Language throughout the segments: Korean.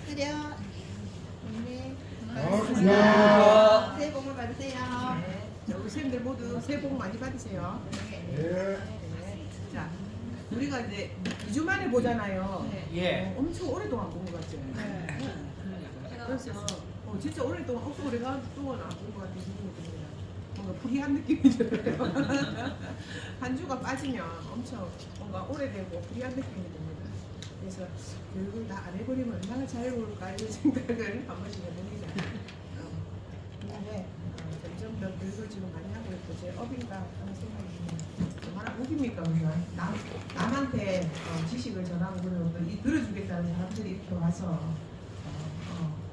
엎드려. 네. 고맙습니다. 새해 복을 받으세요. 네. 자, 우리 선생님들 모두 새해 복 많이 받으세요. 네. 자, 우리가 이제 2주 만에 보잖아요. 예. 엄청 오랫동안 본 것 같죠. 그래서 진짜 오랫동안 오래간 동안 안 본 것 같은 기분이 듭니다. 뭔가 불이한 느낌이 들어요. 한 주가 빠지면 엄청 뭔가 오래되고 불이한 느낌이 듭니다. 그래서 교육을 다 안 해버리면 얼마나 자유로울까 이런 생각을 한 번씩 해봅니다. 근데 점점 더 교육을 지금 많이 하고 있고 제 업인가 하는 생각이 듭니다. 얼마나 웃깁니까, 그죠? 남한테 지식을 전하고 그러고 또 들어주겠다는 사람들이 이렇게 와서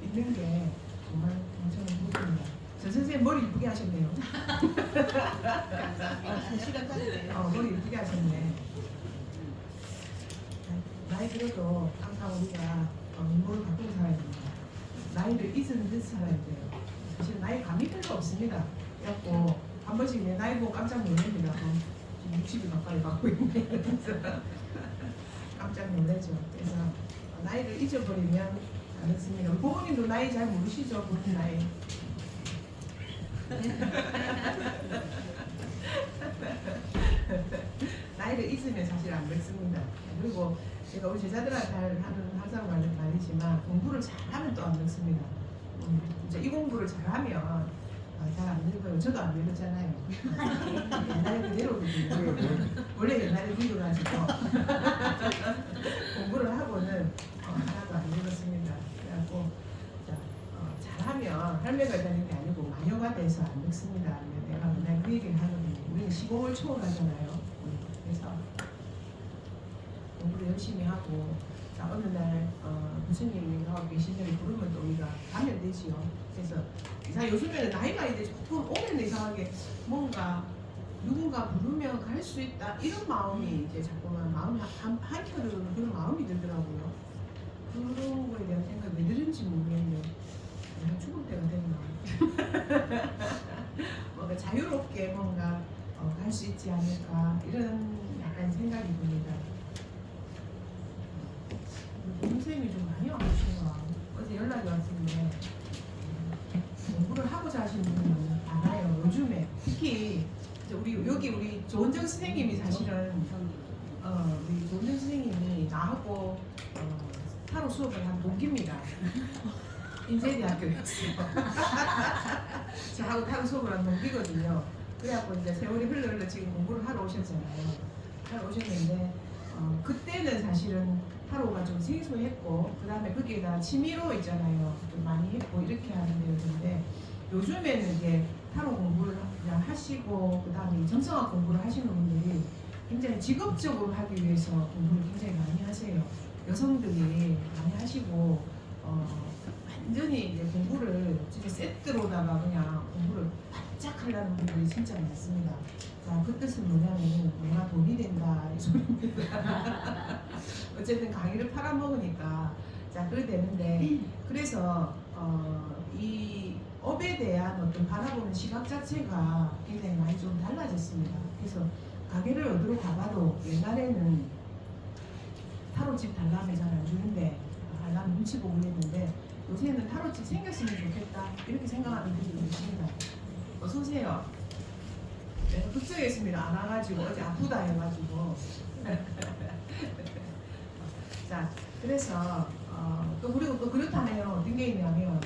있는 게 정말 굉장히 웃깁니다. 저 선생님 머리 이쁘게 하셨네요. 감사합니다. 시간까지. 머리 이쁘게 하셨네. 나이 들어도 항상 우리가 눈물을 갖고 살아야 됩니다. 나이를 잊은 듯 살아야 돼요. 사실 나이 감이 별로 없습니다. 그래갖고 한 번씩 내 나이 보고 깜짝 놀랍니다. 지금 60이 가까이 갖고 있네. 그래서 깜짝 놀라죠. 그래서 나이를 잊어버리면 안 됐습니다. 우리 부모님도 나이 잘 모르시죠? 본인 나이. 나이를 잊으면 사실 안 됐습니다. 그리고 제가 우리 제자들한테 하는 항상 말이지만 공부를 잘하면 또 안 늙습니다. 이제 이 공부를 잘하면 잘 안 늙어요. 저도 안 늙었잖아요. 옛날에 그대로거든요. 원래 옛날에 늙어가지고 공부를 하고는 하나도 안 늙었습니다. 그래갖고 잘하면 할매가 되는 게 아니고 마녀가 돼서 안 늙습니다. 내가 맨날 그 얘기를 하거든요. 우리는 시공을 초월하잖아요. 그래서 공부를 열심히 하고 자 어느 날 교수님이 하고 계시는 부르면 또 우리가 가면 되지요. 그래서 이상 요즘에는 나이가 이제 조금 오면 이상하게 뭔가 누군가 부르면 갈 수 있다 이런 마음이 이제 자꾸만 마음이 한켠으로는 그런 마음이 들더라고요. 그런 거에 대한 생각이 왜 들은지 모르겠네요. 내가 죽을 때가 됐나. 뭔가 자유롭게 뭔가 갈 수 있지 않을까 이런 약간 생각이 듭니다. 선생님이 좀 많이 와주신가. 어제 연락이 왔는데 공부를 하고자 하시는 분은 많아요. 요즘에 특히 우리 조은정 선생님이 사실은 우리 조은정 선생님이 나하고 타로 수업을 한 동기입니다. 인제대학교였어요. 저하고 타로 수업을 한 동기거든요. 그래갖고 이제 세월이 흘러 지금 공부를 하러 오셨잖아요. 하러 오셨는데 그때는 사실은 타로가 좀 생소했고 그 다음에 거기에다 취미로 있잖아요. 좀 많이 했고 이렇게 하는 데였는데 요즘에는 이제 타로 공부를 그냥 하시고 그 다음에 정성학 공부를 하시는 분들이 굉장히 직업적으로 하기 위해서 공부를 굉장히 많이 하세요. 여성들이 많이 하시고 완전히 이제 공부를 진짜 세트로다가 그냥 공부를 바짝 하려는 분들이 진짜 많습니다. 자, 그 뜻은 뭐냐면 내가 돈이 된다 이 소리입니다. 어쨌든 강의를 팔아먹으니까 자 그래 되는데 그래서 이 업에 대한 어떤 바라보는 시각 자체가 굉장히 많이 좀 달라졌습니다. 그래서 가게를 어디로 가봐도 옛날에는 타로집 달라면 잘 안 주는데 달라면 눈치 보고 그랬는데 요새는 타로집 생겼으면 좋겠다 이렇게 생각하는 분들이 있습니다. 어서 오세요. 내가 걱정했습니다. 안 와가지고 어제 아프다 해가지고 자 그래서 또 그리고 또 그렇다네요. 어떤 게 있냐면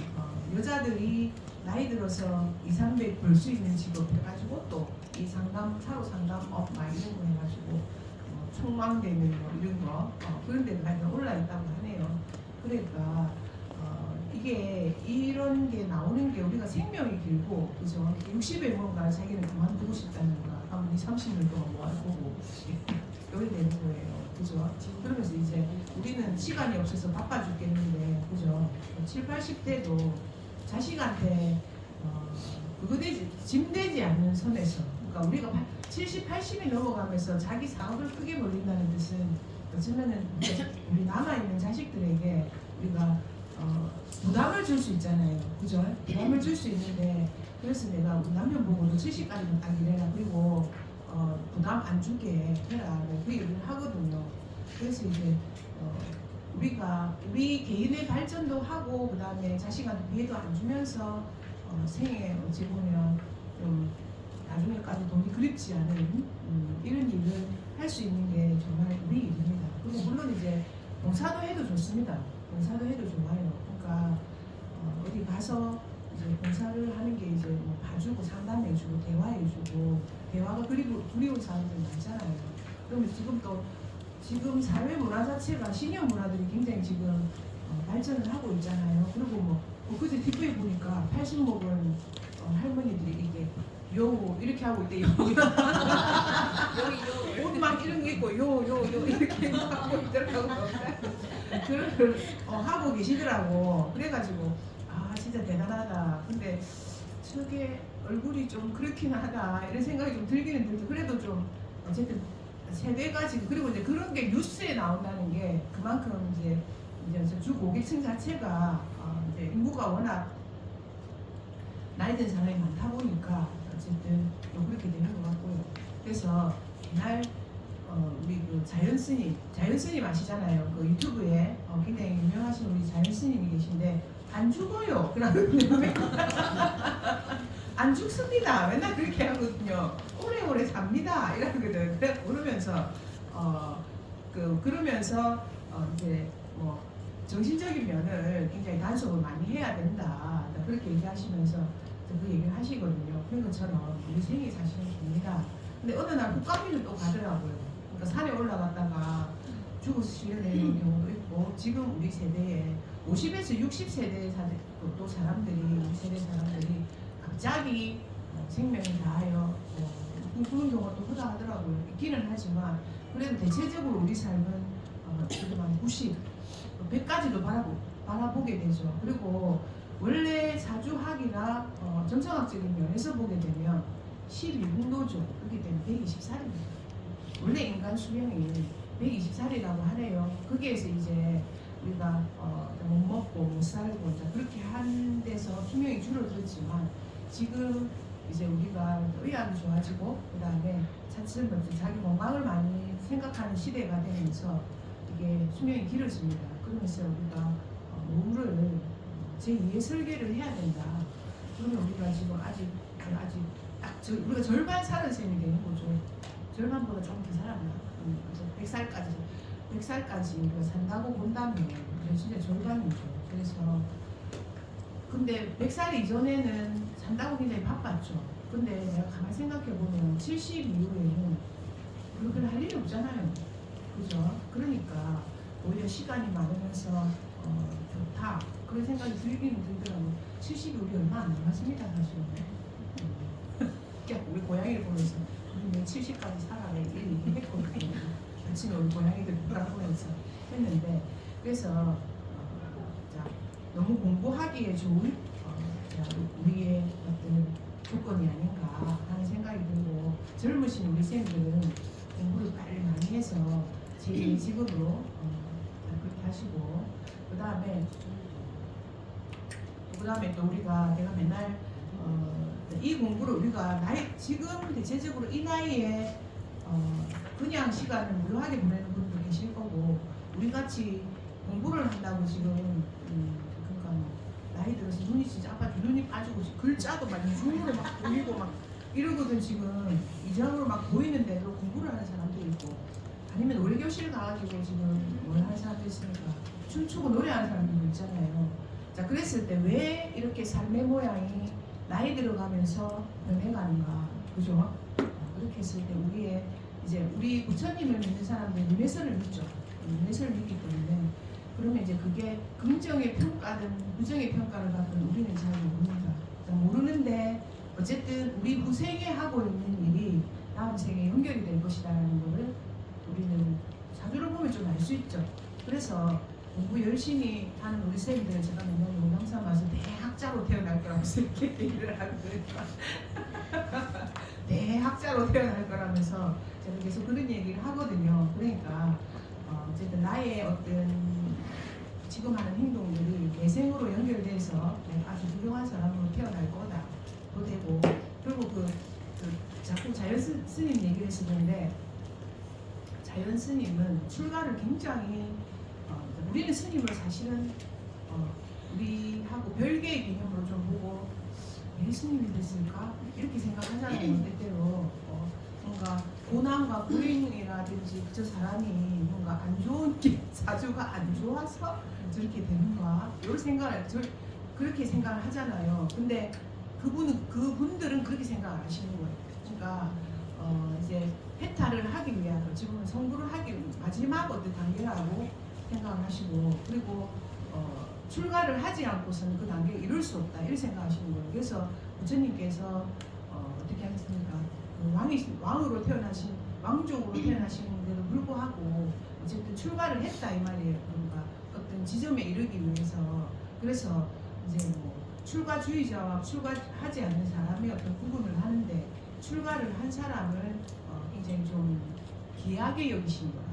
여자들이 나이 들어서 2, 300 벌 수 있는 직업 해가지고 또 이 상담 타로 상담업 막 이런 거 해가지고 총망되는 거 이런 거 그런 데가 많이 올라 있다고 하네요. 그러니까 이게 이런 게 나오는 게 우리가 생명이 길고 그죠? 60에 뭔가 자기는 그만두고 싶다는 거야. 아무리 30년 동안 뭐 할 거고 이렇게 되는 거예요. 그죠? 그러면서 이제 우리는 시간이 없어서 바빠 죽겠는데 그죠? 7, 80대도 자식한테 그거 되지 짐 되지 않는 선에서 그러니까 우리가 70, 80이 넘어가면서 자기 사업을 크게 벌린다는 뜻은 어쩌면은 우리 남아있는 자식들에게 우리가 부담을 줄 수 있잖아요. 그죠? 부담을 줄 수 있는데 그래서 내가 우리 남편 보고도 70까지는 딱 일해라. 그리고 부담 안 주게 해라. 그 얘기를 하거든요. 그래서 이제 우리가 우리 개인의 발전도 하고 그 다음에 자식한테 피해도 안 주면서 생에 어찌 보면 좀 나중에까지 돈이 그립지 않은 이런 일을 할 수 있는 게 정말 우리 일입니다. 그리고 물론 이제 봉사도 해도 좋습니다. 봉사도 해도 좋아요. 그러니까 어디 가서 이제 봉사를 하는 게 이제 뭐 봐주고 상담해주고 대화해주고 대화가 그리운 사람들 많잖아요. 그러면 지금 또 지금 사회 문화 자체가 시니어 문화들이 굉장히 지금 발전을 하고 있잖아요. 그리고 뭐 그제 TV에 보니까 80 먹은 할머니들이 이게 요 이렇게 하고 있대. 요 옷 막 이런 게 있고 요 이렇게 하고 있더라고요. 그런 걸 하고 계시더라고. 그래가지고 아 진짜 대단하다. 근데 저게 얼굴이 좀 그렇긴 하다 이런 생각이 좀 들기는 들죠. 그래도 좀 어쨌든 세대가 지금 그리고 이제 그런 게 뉴스에 나온다는 게 그만큼 이제 주 고객층 자체가 이제 인구가 워낙 나이 든 사람이 많다 보니까 어쨌든 또 그렇게 되는 것 같고요. 그래서 옛날 우리 그 자연 스님 아시잖아요. 그 유튜브에 굉장히 유명하신 우리 자연 스님이 계신데 안 죽어요. 그러면 안 죽습니다. 맨날 그렇게 하거든요. 오래오래 삽니다. 이러거든. 그러면서 그러면서 이제 뭐 정신적인 면을 굉장히 단속을 많이 해야 된다. 그렇게 얘기하시면서 그 얘기를 하시거든요. 그런 것처럼 우리 생이 사실은 깁니다. 근데 어느 날 국감비를 또 가더라고요. 그러니까 산에 올라갔다가 죽어서 실려내는 경우도 있고 지금 우리 세대에 50에서 60세대 또 사람들이 우리 세대 사람들이 갑자기 생명을 다하여 그런 경우가 또 허다하더라고요. 있기는 하지만 그래도 대체적으로 우리 삶은 지금 한 90, 100까지도 바라보게 되죠. 그리고 원래 사주학이나 정성학적인 면에서 보게 되면 12분도죠. 그렇기 때문에 120살입니다. 원래 인간 수명이 120살이라고 하네요. 거기에서 이제 우리가 못 먹고 못 살고 그렇게 한 데서 수명이 줄어들었지만 지금 이제 우리가 의학이 좋아지고 그 다음에 차츰 자기 건강을 많이 생각하는 시대가 되면서 이게 수명이 길어집니다. 그러면서 우리가 노후를 제2의 설계를 해야 된다. 그러면 우리가 지금 아직 딱 우리가 절반 살은 셈이 되는 거죠. 절반보다 조금 더 살았나? 100살까지 우리가 산다고 본다면 진짜 절반이죠. 그래서 근데 100살 이전에는 산다고 굉장히 바빴죠. 근데 내가 가만히 생각해보면 70 이후에는 그렇게 할 일이 없잖아요. 그죠? 그러니까 오히려 시간이 많으면서 좋다. 그런 생각이 들기는 들더라고요. 70이 우리 얼마 안 남았습니다, 사실은. 우리 고양이를 보면서 우리 70까지 살아내 이런 얘기 했거든요. 아침에 우리 고양이들 보면서 했는데 그래서 너무 공부하기에 좋은 우리의 어떤 조건이 아닌가 하는 생각이 들고 젊으신 우리 쌤들은 공부를 빨리 많이 해서 제2의 직업으로 그렇게 하시고 그 다음에 또 우리가 내가 맨날 이 공부를 우리가 지금 대체적으로 이 나이에 그냥 시간을 무료하게 보내는 분도 계실 거고 우리 같이 공부를 한다고 지금 그러니까 뭐 나이 들어서 눈이 진짜 아파 눈이 빠지고 글자도 막 이중으로 막 보이고 막 이러거든. 지금 이장으로 막 보이는데도 공부를 하는 사람도 있고 아니면 노래교실 가가지고 지금 뭘 하는 사람도 있으니까 춤추고 노래하는 사람도 있잖아요. 자 그랬을 때 왜 이렇게 삶의 모양이 나이 들어가면서 변해가는가, 그죠? 그렇게 했을 때 우리 부처님을 믿는 사람들 윤회선을 믿죠. 윤회선을 믿기 때문에 그러면 이제 그게 긍정의 평가든 부정의 평가를 받든 우리는 잘 모릅니다. 모르는데 어쨌든 우리 후생에 하고 있는 일이 다음 생에 연결이 될 것이라는 것을 우리는 사주를 보면 좀 알 수 있죠. 그래서 공부 열심히 하는 우리 쌤들 제가 맨날 영상 삼아서 대학자로 태어날 거라고 이렇게 얘기를 하거든요. 대학자로 태어날 거라면서 제가 계속 그런 얘기를 하거든요. 그러니까 어쨌든 나의 어떤 지금 하는 행동들이 내생으로 연결돼서 아주 훌륭한 사람으로 태어날 거다. 또 되고 그리고 자꾸 자연 스님 얘기를 했었는데 자연 스님은 출가를 굉장히 우리는 스님을 사실은 우리하고 별개의 개념으로 좀 보고 왜 스님이 됐을까? 이렇게 생각하잖아요. 때때로 뭔가 고난과 불행이라든지 저 사람이 뭔가 안 좋은 게 사주가 안 좋아서 저렇게 되는가? 이런 생각을 그렇게 생각을 하잖아요. 근데 그분들은 그렇게 생각 안 하시는 거예요. 그러니까 이제 해탈을 하기 위한 지금은 성불을 하기 마지막 어떤 단계라고 생각을 하시고 그리고 출가를 하지 않고서는 그 단계에 이룰 수 없다 이렇게 생각하시는 거예요. 그래서 부처님께서 어떻게 하셨습니까? 왕으로 태어나신 왕족으로 태어나시는데도 불구하고 어쨌든 출가를 했다 이 말이에요. 그러니까 어떤 지점에 이르기 위해서 그래서 이제 뭐 출가주의자와 출가하지 않는 사람의 어떤 구분을 하는데 출가를 한 사람을 굉장히 좀 귀하게 여기신 거예요.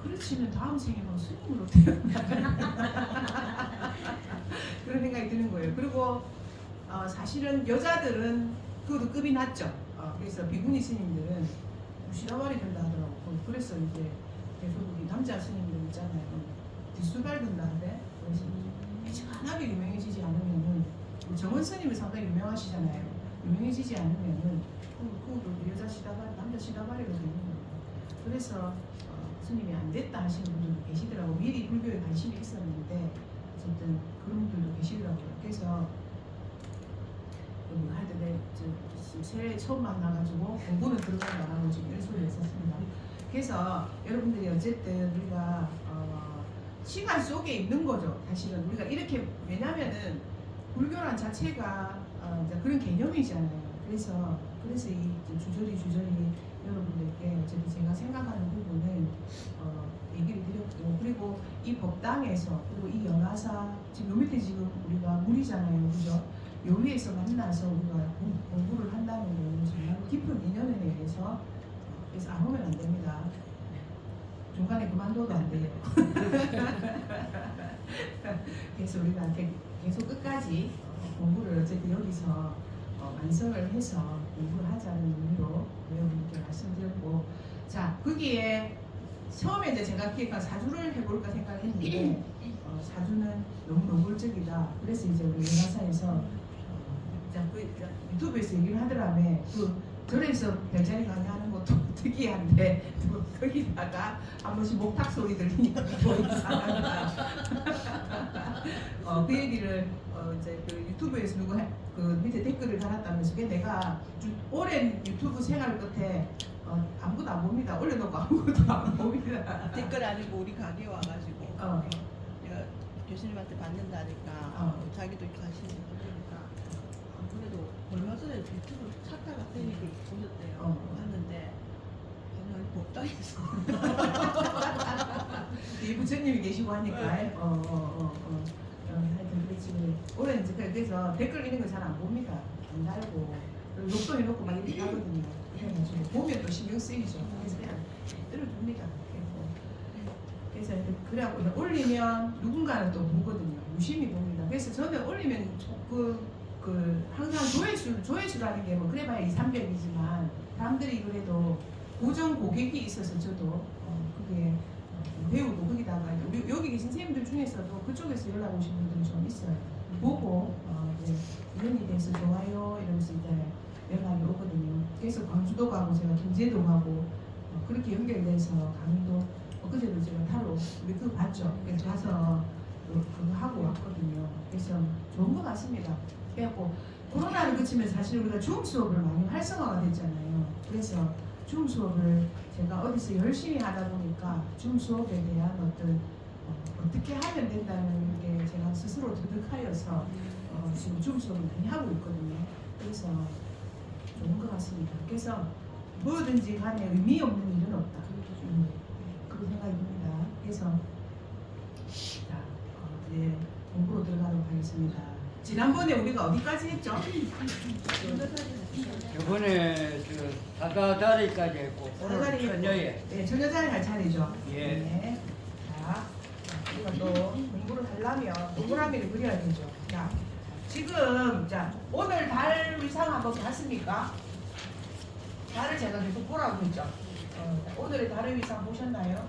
그렇지는 다음 생에는 스님으로 태어나 그런 생각이 드는 거예요. 그리고 사실은 여자들은 그것도 급이 낮죠. 그래서 비구니 스님들은 무시라발이 된다 하더라고. 그래서 이제 계속 우리 남자 스님들 있잖아요. 뒷수발 된다는데 애지간하게 유명해지지 않으면은 정원 스님이 상당히 유명하시잖아요. 유명해지지 않으면은 그것도 여자 시다발, 남자 시다발이가 되는 거예요. 그래서 스님이 안 됐다 하시는 분들도 계시더라고. 미리 불교에 관심이 있었는데 어쨌든 그런 분들도 계시더라고요. 그래서 하여튼 새해 처음 만나가지고 공부는 들어가지 안 하고 지금 이런 소리를 했었습니다. 그래서 여러분들이 어쨌든 우리가 시간 속에 있는 거죠. 사실은 우리가 이렇게 왜냐면은 불교란 자체가 그런 개념이잖아요. 그래서 이 주저리 여러분들께 어쨌든 제가 생각하는 부분을 얘기를 드렸고 그리고 이 법당에서 그리고 이 연화사 지금 요 밑에 지금 우리가 물이잖아요, 그죠? 요 위에서 만나서 우리가 공부를 한다는 건 정말 깊은 인연에 의해서 그래서 안 오면 안 됩니다. 중간에 그만둬도 안 돼요. 그래서 우리가 계속 끝까지 공부를 어쨌든 여기서 완성을 해서 공부를 하자는 의미로 여러분께 말씀드렸고 자 거기에 처음에 이제 제가 기획한 사주를 해볼까 생각을 했는데 사주는 너무 노골적이다. 그래서 이제 우리 연화사에서 유튜브에서 얘기를 하더라며 절에서 별자리 강의하는 것도 특이한데 거기다가 한 번씩 목탁 소리 들리니까 더 이상하다. 그 얘기를 이제 그 유튜브에서 그 밑에 댓글을 달았다면서 그게 내가 오랜 유튜브 생활 끝에 아무것도 안 봅니다. 올려놓고 아무것도 안 봅니다. 댓글 아니고 우리 가게 와가지고 내가 교수님한테 받는다니까 자기도 가시는 거니까 그래도 얼마 전에 유튜브 찾다가 팬이 보셨대요. 봤는데 아니 법당에서 이 부처님이 계시고 하니까 하여튼 그렇지. 올해 이제 그래서 댓글 있는 거 잘 안 봅니다. 안 달고 욕도 해놓고 막 이렇게 하거든요. 그래가지고 보면 또 신경 쓰이죠. 그래서 그냥 들어줍니다. 그래서 그래갖고 올리면 누군가는 또 보거든요. 유심히 봅니다. 그래서 저는 올리면 항상 조회수라는 게 뭐 그래봐야 200~300이지만 사람들이 그래도 고정 고객이 있어서 저도 그게 배우고 거기다가 여기 계신 선생님들 중에서도 그쪽에서 연락 오신 분들이 좀 있어요. 보고 이런이 돼서 좋아요 이러면서 이제 연락이 오거든요. 그래서 광주도 가고 제가 김제도 가고 그렇게 연결돼서 강의도 엊그제도 제가 타로 우리 그거 봤죠. 그래서 가서 그거 하고 왔거든요. 그래서 좋은 것 같습니다. 그래갖고 코로나를 그치면 사실 우리가 줌 수업을 많이 활성화가 됐잖아요. 그래서 줌 수업을 제가 어디서 열심히 하다 보니까 줌 수업에 대한 어떻게 하면 된다는 게 제가 스스로 터득하여서 지금 줌 수업을 많이 하고 있거든요. 그래서 좋은 것 같습니다. 그래서 뭐든지 간에 의미 없는 일은 없다. 그런 생각이 듭니다. 그래서 이제 공부로 들어가도록 하겠습니다. 지난번에 우리가 어디까지 했죠? 이번에 사다다리까지 했고 오늘 저녁에 네, 저녁자리 할 차례죠. 예. 네. 자, 우리가 또 공부를 하려면 동그라미를 그려야 되죠. 자, 지금 오늘 달 위상 한번 봤습니까? 달을 제가 계속 보라고 했죠. 오늘의 달의 위상 보셨나요?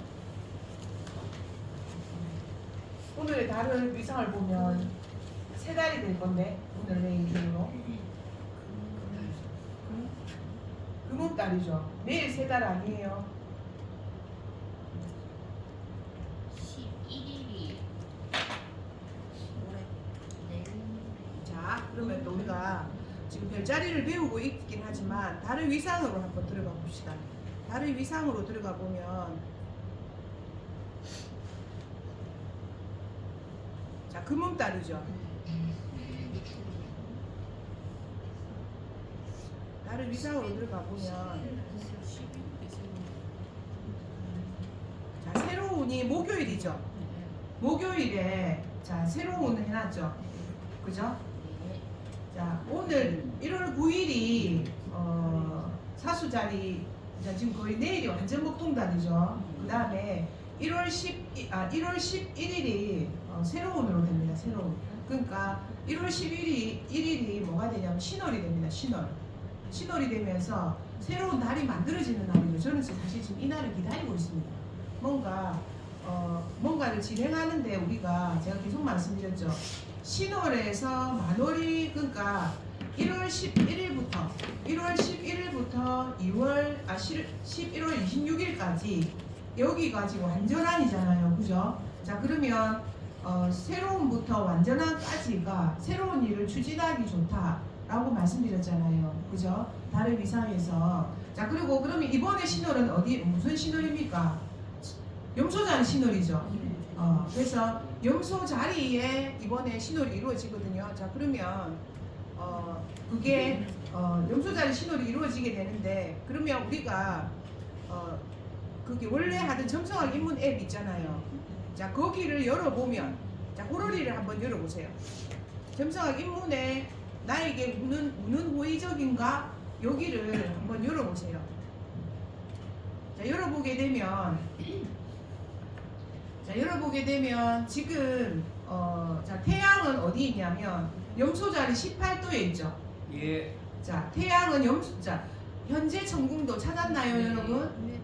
오늘의 달을 위상을 보면 세 달이 될 건데 오늘 내일로 금음달이죠. 내일 세 달 아니에요. 11일이 올해 내일 자, 그러면 또 우리가 지금 별자리를 배우고 있긴 하지만 달의 위상으로 한번 들어가 봅시다. 달의 위상으로 들어가 보면 자, 금음달이죠. 달의 위상으로 들어가 보면 자, 새로운이 목요일이죠. 목요일에 자, 새로운을 해놨죠. 그죠? 자, 오늘 1월 9일이 사수자리 자, 지금 거의 내일이 완전 목동달이죠. 그 다음에 1월 11일이 새로운으로 됩니다. 새로운. 그러니까 1월 11일이 뭐가 되냐면 신월이 됩니다. 신월이 되면서 새로운 달이 만들어지는 날이죠. 저는 사실 지금 이 날을 기다리고 있습니다. 뭔가를 진행하는데 우리가 제가 계속 말씀드렸죠. 신월에서 만월이 그러니까 1월 11일부터 11월 26일까지 여기가 지금 완전한이잖아요. 그죠? 자, 그러면 새로운부터 완전한까지가 새로운 일을 추진하기 좋다라고 말씀드렸잖아요. 그죠? 달의 위상에서. 자, 그리고 그러면 이번에 신월은 무슨 신월입니까? 염소자리 신월이죠. 그래서 염소 자리에 이번에 신월이 이루어지거든요. 자, 그러면 그게 염소 자리 신월이 이루어지게 되는데 그러면 우리가 그게 원래 하던 점성학 입문 앱 있잖아요. 자, 거기를 열어보면 자, 호러리를 한번 열어보세요. 점성학 입문에 나에게 우는 호의적인가? 여기를 한번 열어보세요. 자, 열어보게 되면 지금 자, 태양은 어디 있냐면 염소자리 18도에 있죠. 예. 자, 태양은 자, 현재 천궁도 찾았나요, 여러분?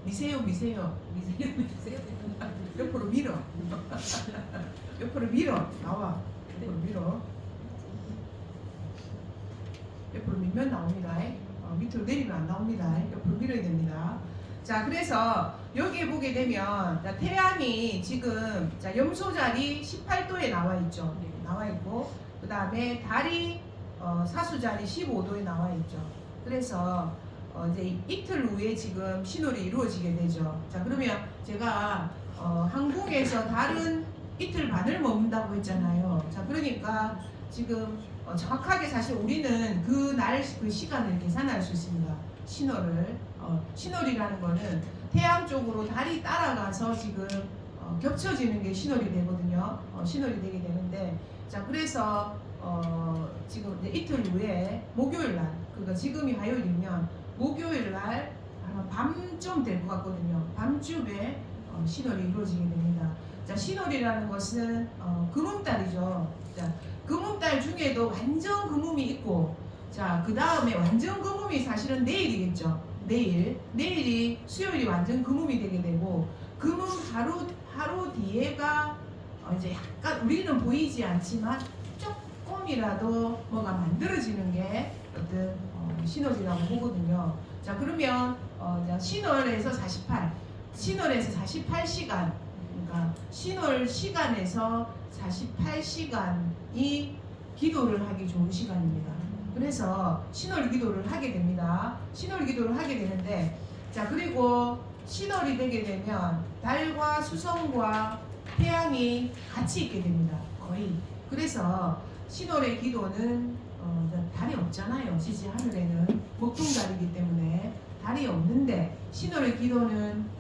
미세요. 옆으로 밀어. 옆으로 밀어. 나와. 옆으로 밀어. 옆으로 밀면 나옵니다. 밑으로 내리면 안 나옵니다. 옆으로 밀어야 됩니다. 자, 그래서 여기에 보게 되면 자, 태양이 지금 자, 염소자리 18도에 나와 있죠. 나와 있고 그 다음에 달이 사수자리 15도에 나와 있죠. 그래서 이제 이틀 후에 지금 신월이 이루어지게 되죠. 자, 그러면 제가 한국에서 달은 이틀 반을 머문다고 했잖아요. 자, 그러니까 지금 정확하게 사실 우리는 그 시간을 계산할 수 있습니다. 신월이라는 거는 태양 쪽으로 달이 따라가서 지금 겹쳐지는 게 신월이 되거든요. 신월이 되게 되는데 자, 그래서 지금 이제 이틀 후에 목요일 날, 그러니까 지금이 화요일이면 목요일 날 아마 밤쯤 될 것 같거든요. 밤쯤에 신월이 이루어지게 됩니다. 자, 신월이라는 것은 금음달이죠. 자, 금음달 중에도 완전 금음이 있고, 자, 그 다음에 완전 금음이 사실은 내일이겠죠. 내일이 수요일이 완전 금음이 되게 되고, 금음 하루 뒤에가 이제 약간 우리는 보이지 않지만 조금이라도 뭐가 만들어지는 게 어떤 신월이라고 보거든요. 자, 그러면 신월에서 48시간, 그러니까 신월 시간에서 48시간이 기도를 하기 좋은 시간입니다. 그래서 신월 기도를 하게 됩니다. 신월 기도를 하게 되는데, 자, 그리고 신월이 되게 되면 달과 수성과 태양이 같이 있게 됩니다. 거의. 그래서 신월의 기도는 달이 없잖아요. 지지 하늘에는 목동달이기 때문에 달이 없는데 신월의 기도는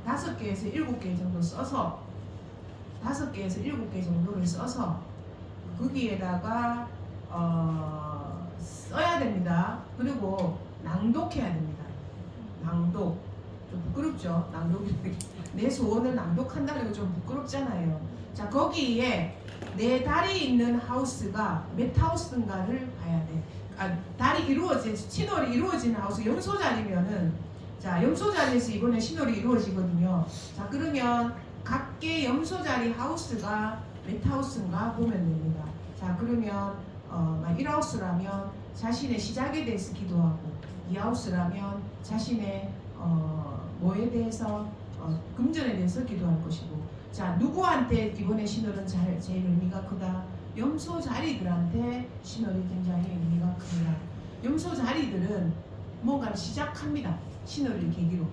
5개에서 7개 정도 써서 5개에서 7개 정도를 써서 거기에다가 써야 됩니다. 그리고 낭독해야 됩니다. 낭독. 좀 부끄럽죠? 낭독이. 내 소원을 낭독한다는 거 좀 부끄럽잖아요. 자, 거기에 내 달이 있는 하우스가 몇 하우스인가를 봐야 돼. 달이 신월이 이루어지는 하우스 염소자리면은 자, 염소자리에서 이번에 신월이 이루어지거든요. 자, 그러면 각계 염소자리 하우스가 몇 하우스인가 보면 됩니다. 자, 그러면 1하우스라면 자신의 시작에 대해서 기도하고, 2하우스라면 자신의 뭐에 대해서 금전에 대해서 기도할 것이고, 자, 누구한테 이번에 신월은 제일 의미가 크다? 염소 자리들한테 신월이 굉장히 의미가 큽니다. 염소 자리들은 뭔가를 시작합니다. 신월을 계기로.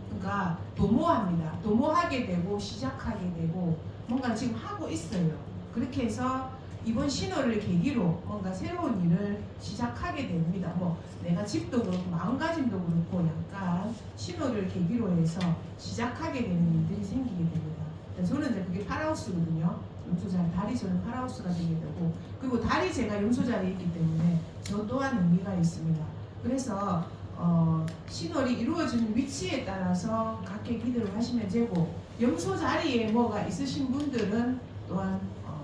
그러니까 도모합니다. 도모하게 되고 시작하게 되고 뭔가를 지금 하고 있어요. 그렇게 해서 이번 신월을 계기로 뭔가 새로운 일을 시작하게 됩니다. 뭐 내가 집도 그렇고 마음가짐도 그렇고 약간 신월을 계기로 해서 시작하게 되는 일들이 생기게 됩니다. 저는 이제 그게 파라우스거든요. 염소자리, 달이 저는 파라우스가 되게 되고, 그리고 달이 제가 염소자리에 있기 때문에 저 또한 의미가 있습니다. 그래서 신월이 이루어지는 위치에 따라서 각계 기도를 하시면 되고, 염소자리에 뭐가 있으신 분들은 또한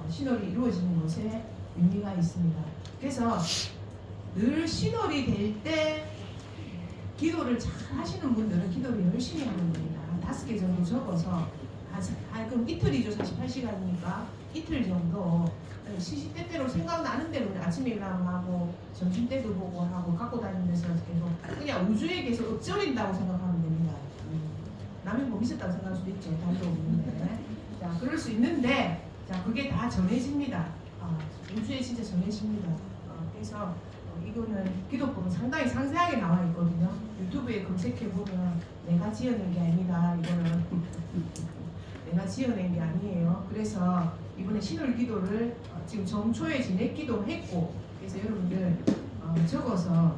신월이 이루어지는 것에 의미가 있습니다. 그래서 늘 신월이 될 때 기도를 잘 하시는 분들은 기도를 열심히 하는 겁니다. 한 5개 정도 적어서 그럼 이틀이죠. 48시간이니까 이틀 정도 시시때때로 생각나는 대로 아침에 일어나면 하고 점심 때도 보고 하고 갖고 다니면서 계속 그냥 우주에 계속 읊조린다고 생각하면 됩니다. 남의 몸 있었다고 생각할 수도 있죠. 달도 없는데. 자, 그럴 수 있는데, 자, 그게 다 전해집니다. 우주에 진짜 전해집니다. 그래서 이거는 기독법은 상당히 상세하게 나와 있거든요. 유튜브에 검색해 보면 내가 지어낸 게 아니다. 이거는 내가 지어낸 게 아니에요. 그래서 이번에 신월 기도를 지금 정초에 진액 기도했고, 그래서 여러분들 적어서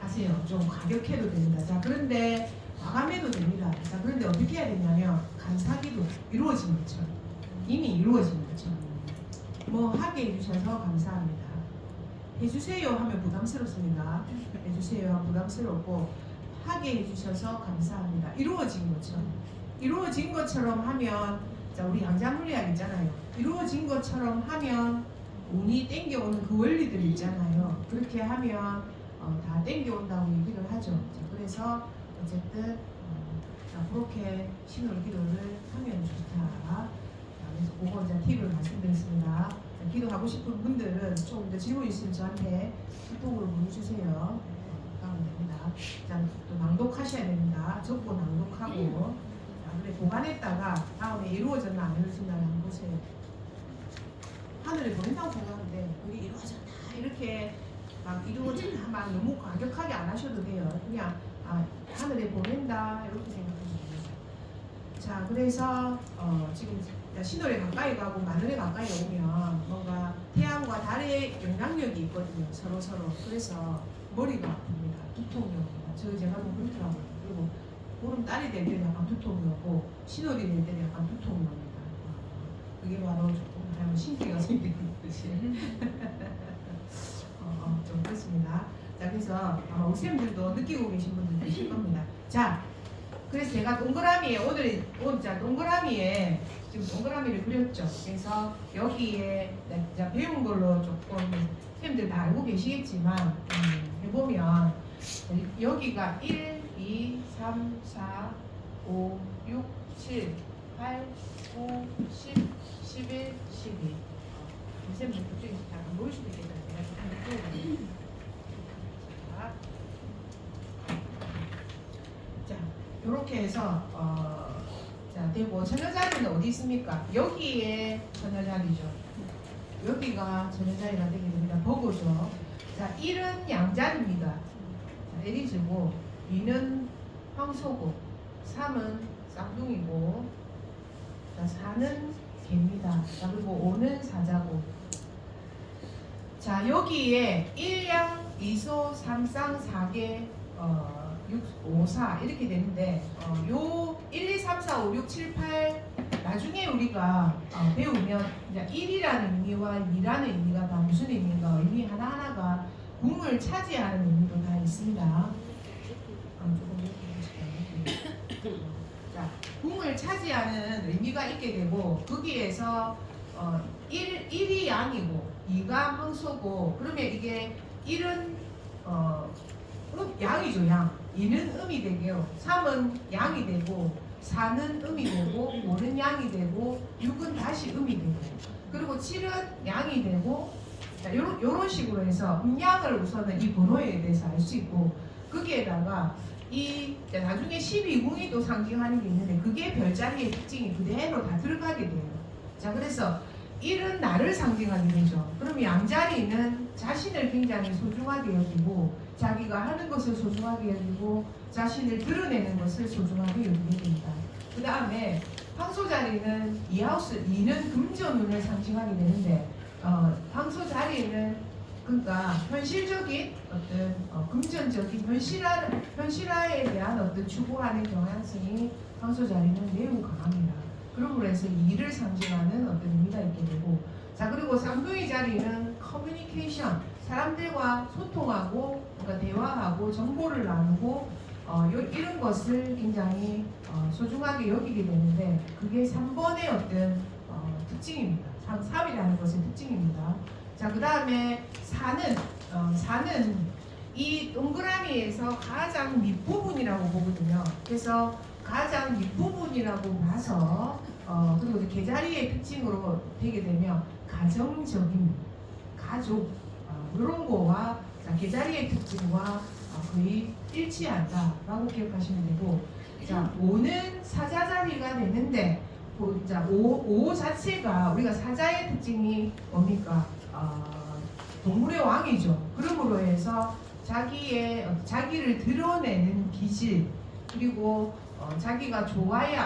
하세요. 좀 가격해도 됩니다. 자, 그런데 마감해도 됩니다. 자, 그런데 어떻게 해야 되냐면 감사기도 이루어진 것처럼, 이미 이루어진 것처럼 뭐 하게 해주셔서 감사합니다. 해주세요 하면 부담스럽습니다. 해주세요 하면 부담스럽고, 하게 해주셔서 감사합니다. 이루어진 것처럼 하면, 자, 우리 양자물리학 있잖아요. 이루어진 것처럼 하면 운이 땡겨오는 그 원리들 있잖아요. 그렇게 하면 다 땡겨온다고 얘기를 하죠. 자, 그래서 어쨌든 자, 그렇게 신월 기도를 하면 좋다. 그래서 그거 이제 팁을 말씀드렸습니다. 자, 기도하고 싶은 분들은 조금 더 질문 있으면 저한테 카톡으로 보내주세요. 하면 됩니다. 자, 또 낭독하셔야 됩니다. 적고 낭독하고. 자, 그래 보관했다가 다음에 이루어졌나 안 이루어졌나 한번 보세요. 하늘에 보낸다고 생각하는데 그게 이루어졌나 이렇게 막 이루어졌나 막 너무 과격하게 안 하셔도 돼요. 그냥 하늘에 보낸다 이렇게 생각하시면 됩니다. 자, 그래서 지금 신월에 가까이 가고 마늘에 가까이 오면 뭔가 태양과 달의 영향력이 있거든요. 서로. 그래서 머리가 아픕니다. 두통이 옵니다. 제가 좀 그렇더라고요. 그리고 보름달이 될 때는 약간 두통이 오고 신월이 될 때는 약간 두통이 옵니다. 그게 바로 조금 신기가 생기는 것이 좀 그렇습니다. 자, 그래서 우리 쌤들도 느끼고 계신 분들 계실 겁니다. 자, 그래서 제가 동그라미에 오늘 동그라미에 지금 동그라미를 그렸죠. 그래서 여기에 제가 배운 걸로 조금 쌤들 다 알고 계시겠지만 해보면 여기가 1, 2, 3, 4, 5, 6, 7, 8, 9, 10, 11, 12 쌤들 그쪽에 약간 모일 수도 있겠다. 제가 조금 자, 이렇게 해서 자, 되고 처녀자리는 어디 있습니까? 여기에 처녀자리죠. 여기가 처녀자리가 되게 됩니다. 보고죠. 자, 1은 양자리입니다. 자, 에리즈고 2는 황소고 3은 쌍둥이고 자, 4는 개입니다. 자, 그리고 5는 사자고 자, 여기에 1양 2소 3쌍 4개 6, 5, 4 이렇게 되는데 요 1, 2, 3, 4, 5, 6, 7, 8 나중에 우리가 배우면 이제 1이라는 의미와 2라는 의미가 다 무슨 의미인가 의미 하나하나가 궁을 차지하는 의미도 다 있습니다. 자, 궁을 차지하는 의미가 있게 되고 거기에서 1이 양이고 2가 황소고 그러면 이게 1은 양이죠. 양 2는 음이 되고요. 3은 양이 되고 4는 음이 되고 5는 양이 되고 6은 다시 음이 되고 그리고 7은 양이 되고 요런 식으로 해서 음양을 우선은 이 번호에 대해서 알 수 있고 거기에다가 이 나중에 12궁이 또 상징하는 게 있는데 그게 별자리의 특징이 그대로 다 들어가게 돼요. 자 그래서 1은 나를 상징하게 되죠. 그럼 양자리는 자신을 굉장히 소중하게 여기고 자기가 하는 것을 소중하게 여기고 자신을 드러내는 것을 소중하게 여기게 됩니다. 그 다음에 황소자리는 이하우스 2는 금전운을 상징하게 되는데 황소자리는 그러니까 현실적인 어떤 금전적인 현실화에 대한 어떤 추구하는 경향성이 황소자리는 매우 강합니다. 그러므로 해서 일을 상징하는 어떤 의미가 있게 되고 자 그리고 쌍둥이 자리는 커뮤니케이션 사람들과 소통하고 그러니까 대화하고 정보를 나누고 이런 것을 굉장히 소중하게 여기게 되는데 그게 3번의 어떤 특징입니다. 3이라는 것의 특징입니다. 자 그 다음에 4는 이 동그라미에서 가장 밑부분이라고 보거든요. 그래서 가장 밑부분이라고 봐서 그리고 계자리의 특징으로 되게 되면 가정적인 가족 이런 거와 계자리의 특징과 거의 일치한다라고 기억하시면 되고 자 5는 사자자리가 되는데 자 5 자체가 우리가 사자의 특징이 뭡니까? 동물의 왕이죠. 그러므로 해서 자기를 드러내는 기질 그리고 자기가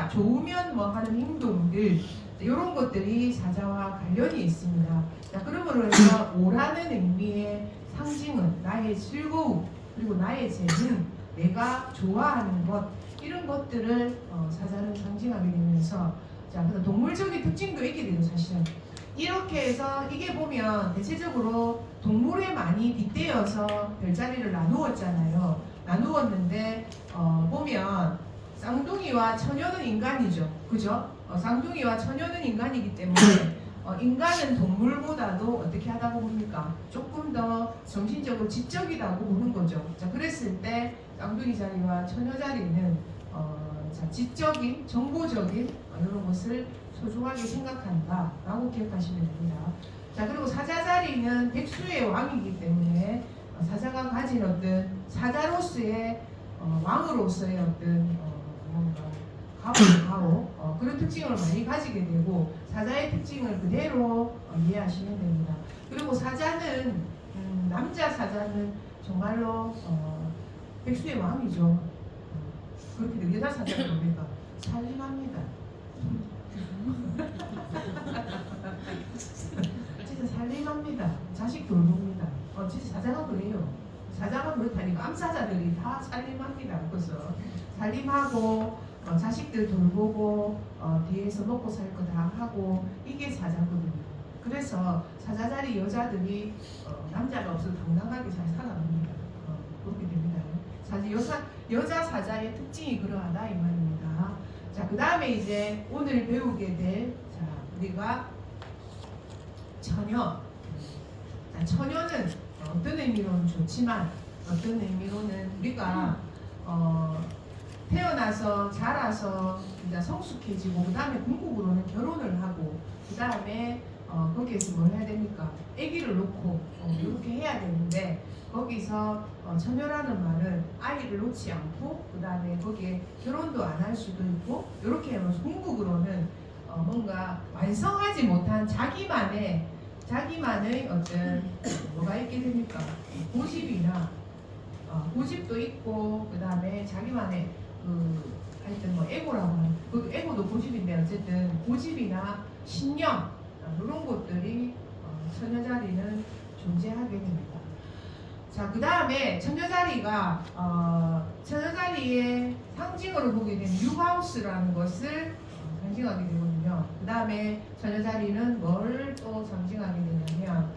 좋으면 뭐 하는 행동들 이런 것들이 사자와 관련이 있습니다. 자 그러므로 해서 5라는 의미의 상징은 나의 즐거움 그리고 나의 재능 내가 좋아하는 것 이런 것들을 사자는 상징하게 되면서 자 그래서 동물적인 특징도 있게 되죠. 사실은 이렇게 해서 이게 보면 대체적으로 동물에 많이 빗대어서 별자리를 나누었잖아요. 나누었는데 보면 쌍둥이와 처녀는 인간이죠. 그죠? 쌍둥이와 처녀는 인간이기 때문에 인간은 동물보다도 어떻게 하다고 봅니까? 조금 더 정신적으로 지적이라고 보는 거죠. 자 그랬을 때 쌍둥이 자리와 처녀 자리는 지적인, 정보적인 이런 것을 소중하게 생각한다라고 기억하시면 됩니다. 자 그리고 사자 자리는 백수의 왕이기 때문에 사자가 가진 어떤 사자로서의 왕으로서의 어떤 뭔가 가오 그런 특징을 많이 가지게 되고 사자의 특징을 그대로 이해하시면 됩니다. 그리고 사자는 남자 사자는 정말로 백수의 왕이죠. 그렇게 되면 여자 사자는 뭡니까? 살림합니다. 진짜 살림합니다. 자식 돌봅니다. 진짜 사자가 그래요. 사자가 그렇다니까 암사자들이 다 살림합니다. 그래서 살림하고 자식들 돌보고 뒤에서 먹고 살 거 다 하고 이게 사자거든요. 그래서 사자자리 여자들이 남자가 없어도 당당하게 잘 살아갑니다. 그렇게 됩니다. 사실 여자 사자의 특징이 그러하다 이 말입니다. 자, 그 다음에 이제 오늘 배우게 될 우리가 처녀. 자, 처녀는 어떤 의미로는 좋지만 어떤 의미로는 우리가 태어나서 자라서 이제 성숙해지고 그 다음에 궁극으로는 결혼을 하고 그 다음에 거기에서 뭘 해야 됩니까? 아기를 놓고 이렇게 해야 되는데 거기서 처녀라는 말은 아이를 놓지 않고 그 다음에 거기에 결혼도 안 할 수도 있고 이렇게 하면서 궁극으로는 뭔가 완성하지 못한 자기만의 어떤 뭐가 있게 됩니까? 고집이나 고집도 있고 그 다음에 자기만의 하여튼 뭐 에고라고 하는 그 에고도 고집인데 어쨌든 고집이나 신념 이런 것들이 처녀 자리는 존재하게 됩니다. 자, 그 다음에 처녀 자리가 처녀 자리의 상징으로 보게 되는 유하우스라는 것을 상징하게 되거든요. 그 다음에 처녀 자리는 뭘 또 상징하게 되냐면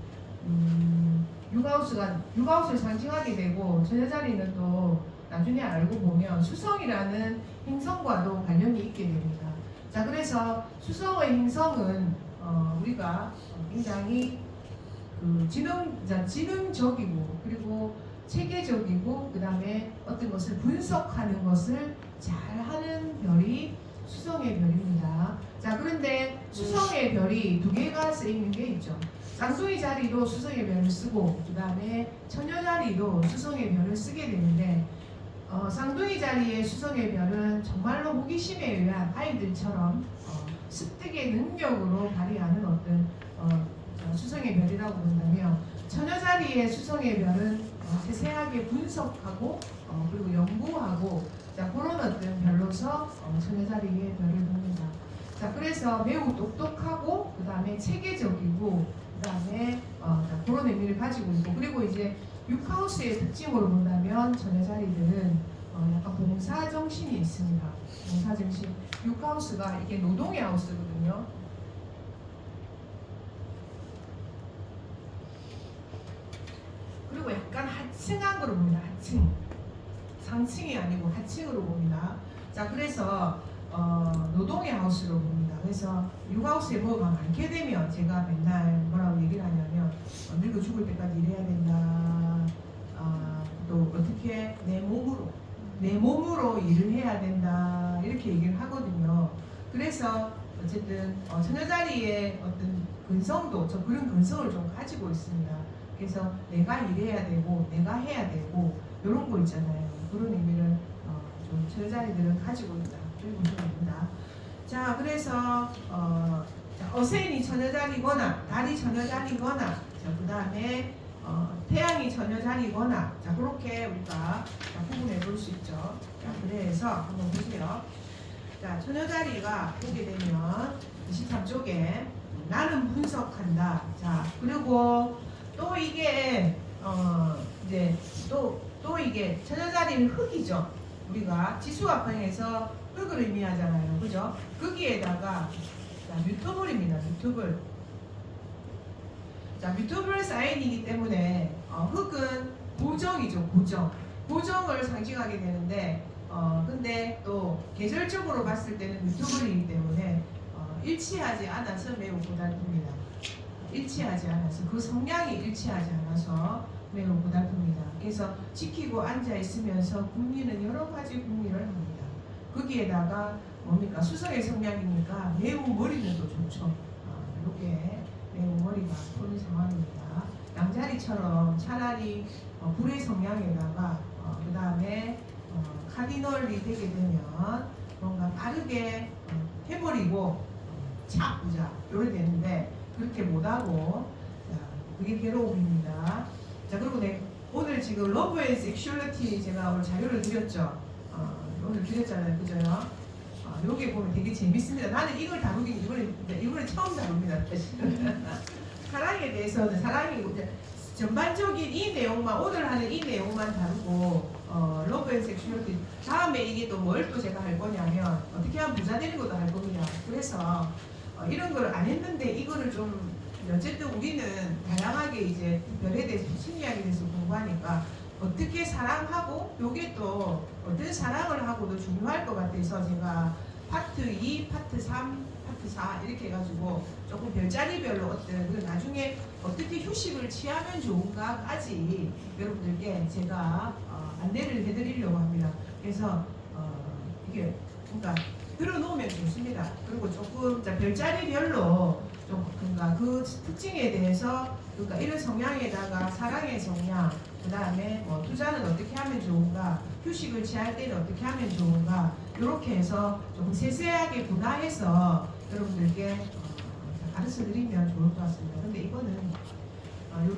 유하우스를 상징하게 되고 처녀 자리는 또 나중에 알고 보면 수성이라는 행성과도 관련이 있게 됩니다. 자, 그래서 수성의 행성은 우리가 굉장히 지능적이고 그리고 체계적이고 그 다음에 어떤 것을 분석하는 것을 잘하는 별이 수성의 별입니다. 자, 그런데 수성의 별이 두 개가 쓰이는 게 있죠. 쌍둥이 자리도 수성의 별을 쓰고 그 다음에 처녀 자리도 수성의 별을 쓰게 되는데 쌍둥이 자리의 수성의 별은 정말로 호기심에 의한 아이들처럼 습득의 능력으로 발휘하는 어떤 수성의 별이라고 본다면 처녀 자리의 수성의 별은 세세하게 분석하고 그리고 연구하고 자, 그런 어떤 별로서 처녀 자리의 별을 봅니다. 자, 그래서 매우 똑똑하고 그 다음에 체계적이고 그 다음에 그런 의미를 가지고 있고 그리고 이제 6하우스의 특징으로 본다면 처녀 자리들은 약간 봉사 정신이 있습니다. 봉사 정신. 6하우스가 이게 노동의 하우스거든요. 그리고 약간 하층한 거로 봅니다. 하층. 상층이 아니고 하층으로 봅니다. 자, 그래서 노동의 하우스로 봅니다. 그래서 6하우스에 뭐가 많게 되면 제가 맨날 뭐라고 얘기를 하냐면 늙어 죽을 때까지 일해야 된다. 또 어떻게 내 몸으로 일을 해야 된다. 이렇게 얘기를 하거든요. 그래서 어쨌든 처녀 자리의 어떤 근성도 저 그런 근성을 좀 가지고 있습니다. 그래서 내가 일해야 되고 내가 해야 되고 이런 거 있잖아요. 그런 의미를 좀 처녀 자리들은 가지고 있다. 이렇게 보시면 됩니다. 자, 그래서 어세인이 처녀 자리거나 달이 처녀 자리거나 자, 그 다음에 태양이 처녀 자리거나 자, 그렇게 우리가 구분해 볼 수 있죠. 자, 그래서 한번 보세요. 자, 처녀 자리가 보게 되면 23쪽에 나는 분석한다. 자, 그리고 또 이게 이제 또 이게 처녀 자리는 흙이죠. 우리가 지수화평에서 흙을 의미하잖아요. 그죠? 거기에다가 뮤터블입니다. 뮤터블. 자, 뮤터블 사인이기 때문에 흙은 고정이죠. 고정을 상징하게 되는데 근데 또 계절적으로 봤을 때는 뮤터블이기 때문에 일치하지 않아서 매우 고달픕니다. 일치하지 않아서 그 성향이 일치하지 않아서 매우 고달픕니다. 그래서 지키고 앉아 있으면서 궁리는 여러 가지 궁리를 합니다. 거기에다가 뭡니까 수성의 성향이니까 매우 머리는 또 좋죠. 이렇게 매우 머리가 아픈 상황입니다. 양자리처럼 차라리 불의 성향에다가 그 다음에 카디널이 되게 되면 뭔가 바르게 해버리고 착 보자 이렇게 되는데 그렇게 못하고 그게 괴로움입니다. 자, 그리고 오늘 지금 러브 앤 섹슈얼리티 제가 오늘 자료를 드렸죠. 오늘 드렸잖아요. 그죠요? 여기 보면 되게 재밌습니다. 나는 이걸 다루긴 이번에 처음 다룹니다. 사랑에 대해서는 사랑이고 전반적인 이 내용만 오늘 하는 이 내용만 다루고 러브 앤 섹슈얼리티 다음에 이게 또 뭘 또 제가 할 거냐면 어떻게 하면 부자 되는 것도 할 겁니다. 그래서 이런 걸 안 했는데 이거를 좀 어쨌든 우리는 다양하게 이제 별에 대해서 심리학에 대해서 공부하니까 어떻게 사랑하고 요게 또 어떤 사랑을 하고도 중요할 것 같아서 제가 파트 2, 파트 3, 파트 4 이렇게 해가지고 조금 별자리별로 어떤 나중에 어떻게 휴식을 취하면 좋은가까지 여러분들께 제가 안내를 해드리려고 합니다. 그래서 이게 그러니까 들어놓으면 좋습니다. 그리고 조금 별자리별로 좀 그러니까 그 특징에 대해서 그러니까 이런 성향에다가 사랑의 성향, 그 다음에 뭐 투자는 어떻게 하면 좋은가, 휴식을 취할 때는 어떻게 하면 좋은가 이렇게 해서 좀 세세하게 분화해서 여러분들께 가르쳐 드리면 좋을 것 같습니다. 근데 이거는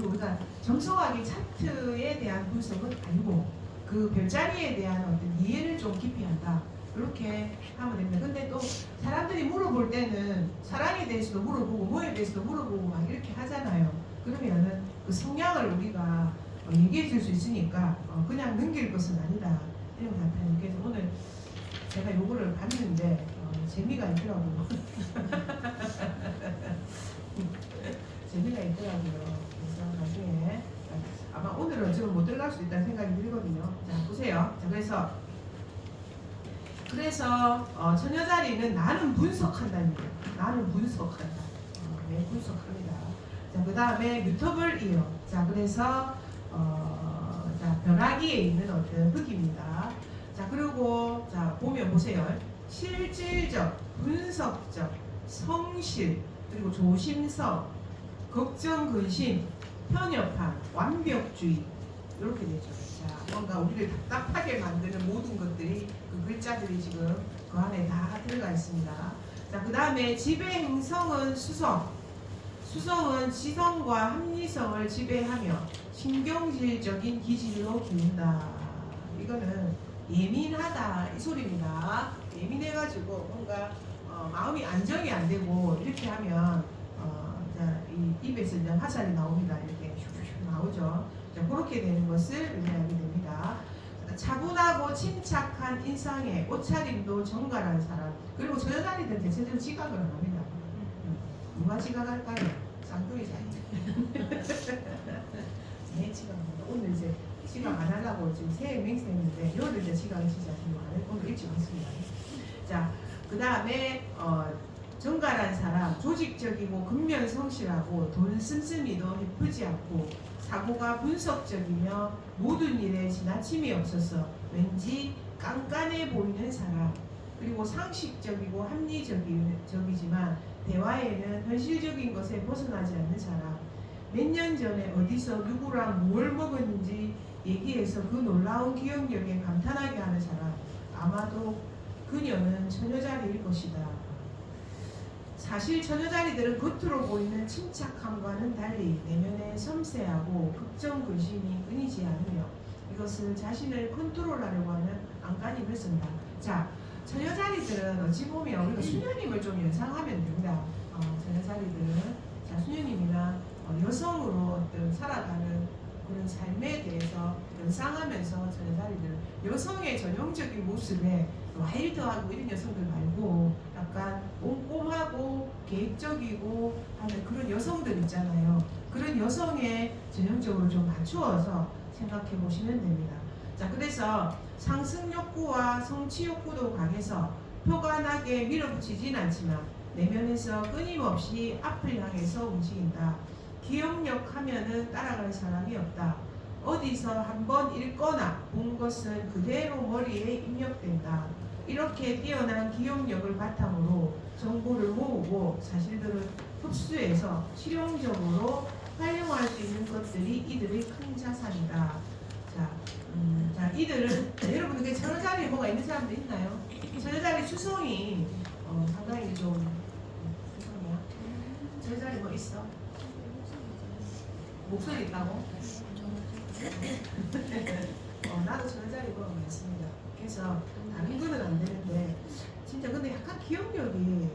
우리가 정성하게 차트에 대한 분석은 아니고 그 별자리에 대한 어떤 이해를 좀 깊이 한다. 이렇게 하면 됩니다. 근데 또 사람들이 물어볼 때는 사랑에 대해서도 물어보고 뭐에 대해서도 물어보고 막 이렇게 하잖아요. 그러면은 그 성향을 우리가 얘기해 줄 수 있으니까 그냥 넘길 것은 아니다. 이런 것 같아요. 그래서 오늘 제가 요거를 봤는데 재미가 있더라고요. 재미가 있더라고요. 그래서 나중에 아마 오늘은 지금 못 들어갈 수 있다는 생각이 들거든요. 자, 보세요. 자, 그래서 처녀 자리는 나는 분석한다는 거예요. 나는 분석한다. 네, 분석합니다. 자, 그 다음에 뮤터블이요. 자, 그래서 자, 변화기에 있는 어떤 흙입니다. 자, 그리고 자 보면 보세요. 실질적, 분석적, 성실, 그리고 조심성, 걱정, 근심, 편협함, 완벽주의 이렇게 되죠. 자, 뭔가 우리를 답답하게 만드는 모든 것들이 그 글자들이 지금 그 안에 다 들어가 있습니다. 자, 그 다음에 지배 행성은 수성. 수성은 지성과 합리성을 지배하며 신경질적인 기질로 기운다. 이거는 예민하다 이 소리입니다. 예민해가지고 뭔가 마음이 안정이 안 되고 이렇게 하면 이 입에서 이제 화살이 나옵니다. 이렇게 슉슉 나오죠. 자, 그렇게 되는 것을 의미하게 됩니다. 차분하고 침착한 인상에 옷차림도 정갈한 사람. 그리고 저 여자들은 대체적으로 지각을 안 합니다. 누가 지각할까요? 쌍둥이잖아요. 네, 지각합니다. 오늘 이제 지각 안 하려고 지금 새해 맹세했는데 여름 이제 지각을 진짜 지금 안 해. 오늘 일찍 왔습니다. 자, 그 다음에 정갈한 사람, 조직적이고 근면 성실하고 돈 씀씀이도 헤프지 않고 사고가 분석적이며 모든 일에 지나침이 없어서 왠지 깐깐해 보이는 사람, 그리고 상식적이고 합리적이지만 대화에는 현실적인 것에 벗어나지 않는 사람, 몇 년 전에 어디서 누구랑 뭘 먹었는지 얘기해서 그 놀라운 기억력에 감탄하게 하는 사람, 아마도 그녀는 처녀자리일 것이다. 사실 처녀자리들은 겉으로 보이는 침착함과는 달리 내면에 섬세하고 걱정 근심이 끊이지 않으며 이것을 자신을 컨트롤하려고 하는 안간힘을 쓴다. 자, 처녀자리들은 어찌 보면 우리가 수녀님을 좀 연상하면 됩니다. 처녀자리들은 자, 수녀님이나 여성으로 어떤 살아가는 그런 삶에 대해서 연상하면서 처녀자리들은 여성의 전형적인 모습에 와일드하고 이런 여성들 말고 약간 꼼꼼하고 계획적이고 하는 그런 여성들 있잖아요. 그런 여성에 전형적으로 좀 맞추어서 생각해 보시면 됩니다. 자, 그래서 상승 욕구와 성취 욕구도 강해서 표가 나게 밀어붙이진 않지만 내면에서 끊임없이 앞을 향해서 움직인다. 기억력 하면은 따라갈 사람이 없다. 어디서 한번 읽거나 본 것은 그대로 머리에 입력된다. 이렇게 뛰어난 기억력을 바탕으로 정보를 모으고 사실들을 흡수해서 실용적으로 활용할 수 있는 것들이 이들의 큰 자산이다. 자, 이들은 여러분들 처녀자리에 뭐가 있는 사람도 있나요? 처녀자리 추성이 상당히 좀 추성이야. 처녀자리 뭐 있어? 목소리 있다고? 나도 처녀자리 뭐가 많습니다. 그래서 다른 거는 안 되는데 진짜 근데 약간 기억력이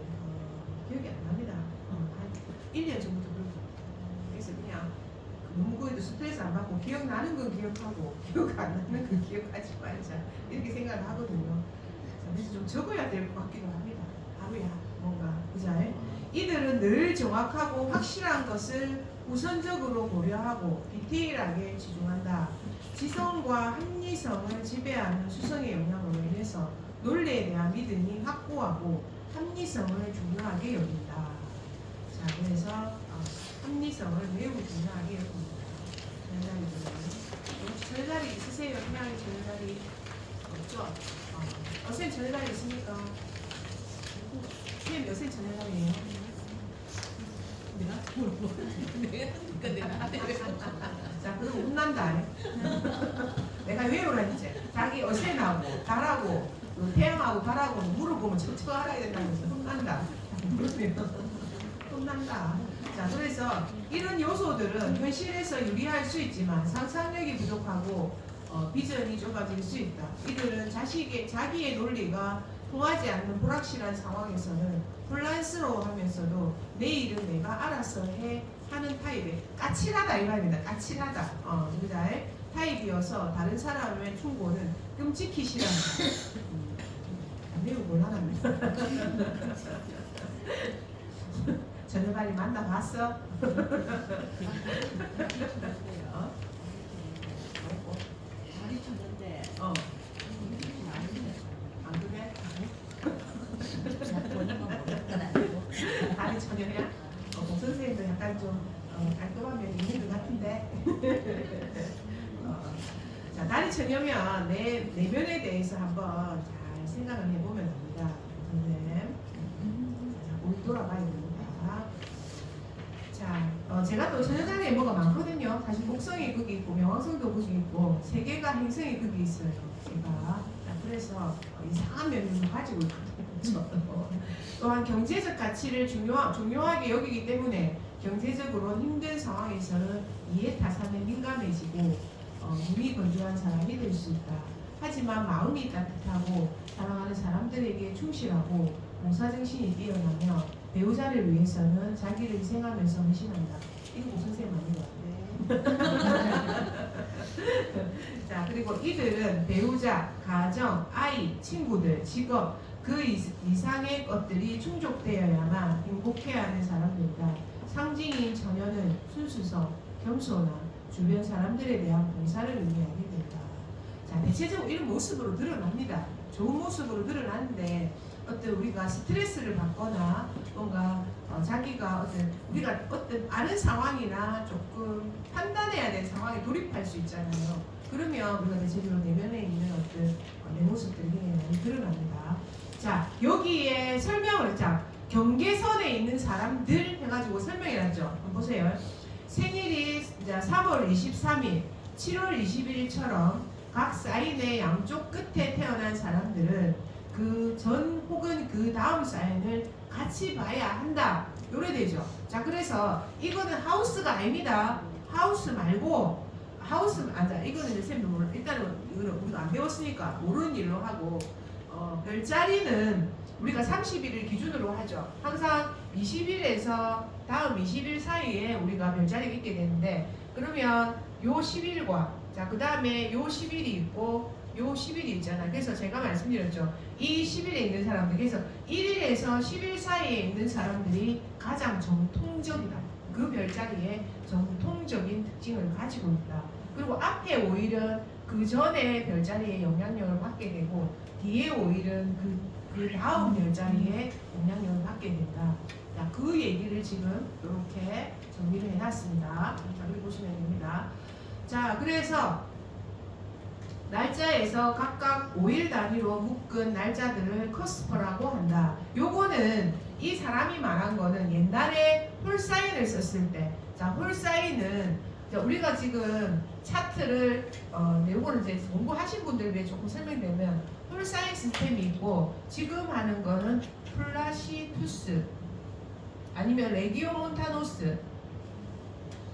기억이 안 납니다. 한 1년 전부터 그렇고 그래서 그냥 너무 거기도 스트레스 안 받고 기억나는 건 기억하고 기억 안 나는 건 기억하지 말자 이렇게 생각을 하거든요. 그래서 좀 적어야 될 것 같기도 합니다. 하루야 뭔가 그죠? 이들은 늘 정확하고 확실한 것을 우선적으로 고려하고 디테일하게 치중한다. 지성과 합리성을 지배하는 수성의 영향으로 인해서 논리에 대한 믿음이 확고하고 합리성을 중요하게 여긴다. 자, 그래서 합리성을 매우 중요하게 여깁니다. 저녁자리 있으세요? 그냥 저녁자리 없죠? 어센 저녁자리 있습니까? 선생님 요새 저녁자리예요? 내가 자, 그럼 혼난다. 내가 외우라니까. 자기 어센하고 달하고 태양하고 달하고 물어보면 척척 알아야 된다면서 혼난다. 혼난다. 자, 그래서 이런 요소들은 현실에서 유리할 수 있지만 상상력이 부족하고 비전이 좁아질 수 있다. 이들은 자기의 논리가 통하지 않는 불확실한 상황에서는 혼란스러워하면서도 내 일은 내가 알아서 해 하는 타입의 까칠하다 이 말입니다. 까칠하다. 그자 타입이어서 다른 사람의 충고는 끔찍히 싫어한다. 매우 곤란합니다. 저녁아리 만나봤어? 다리 쳤는데 안 그래? 다리 처녀야? 복 선생님도 약간 좀 깔끔한 면이 있는 것 같은데. 자, 다리 처녀면 내 내면에 대해서 한번 잘 생각을 해보면 됩니다. 네. 자, 우리 돌아가야 됩니다. 자, 제가 또 천여자리에 뭐가 많거든요. 사실 목성이 거기 있고 명왕성도 거기 있고 세 개가 행성이 거기 있어요. 제가 그래서 이상한 면을 가지고 있거든요. 또한 경제적 가치를 중요하게 여기기 때문에 경제적으로 힘든 상황에서는 이해 타산에 민감해지고 눈이 건조한 사람이 될 수 있다. 하지만 마음이 따뜻하고 사랑하는 사람들에게 충실하고 봉사정신이 뛰어나며 배우자를 위해서는 자기를 희생하면서 헌신한다. 이거 고 선생님 아니죠? 자, 그리고 이들은 배우자, 가정, 아이, 친구들, 직업 그 이상의 것들이 충족되어야만 행복해하는 사람들이다. 상징인 처녀는 순수성, 겸손함, 주변 사람들에 대한 봉사를 의미하게 된다. 자, 대체적으로 이런 모습으로 드러납니다. 좋은 모습으로 드러나는데 어떤 우리가 스트레스를 받거나 뭔가 자기가 우리가 어떤 아는 상황이나 조금 판단해야 될 상황에 돌입할 수 있잖아요. 그러면 우리가 대체적으로 내면에 있는 어떤 내 모습들이 많이 드러납니다. 자, 여기에 설명을 경계선에 있는 사람들 해가지고 설명해놨죠. 한번 보세요. 생일이 3월 23일, 7월 21일처럼 각 사인의 양쪽 끝에 태어난 사람들은 그 전 혹은 그 다음 사인을 같이 봐야 한다. 요래 되죠. 자, 그래서 이거는 하우스가 아닙니다. 하우스 말고 이거는 이제 쌤도 몰라. 일단은 이거는 우리가 안 배웠으니까 모르는 일로 하고 별자리는 우리가 30일을 기준으로 하죠. 항상 20일에서 다음 20일 사이에 우리가 별자리가 있게 되는데 그러면 요 10일과 그 다음에 요 10일이 있고 요 10일이 있잖아요. 그래서 제가 말씀드렸죠. 이 10일에 있는 사람들, 그래서 1일에서 10일 사이에 있는 사람들이 가장 정통적이다. 그 별자리에 정통적인 특징을 가지고 있다. 그리고 앞에 5일은 그 전에 별자리에 영향력을 받게 되고 뒤에 5일은 그 다음 별자리에 영향력을 받게 된다. 자, 그 얘기를 지금 이렇게 정리를 해놨습니다. 자, 여기 보시면 됩니다. 자, 그래서 날짜에서 각각 5일 단위로 묶은 날짜들을 커스퍼라고 한다. 요거는 이 사람이 말한 거는 옛날에 홀사인을 썼을 때, 자, 홀사인은 우리가 지금 차트를 요거는 이제 공부하신 분들 위해 조금 설명되면 홀사인 시스템이 있고 지금 하는 거는 플라시투스 아니면 레기오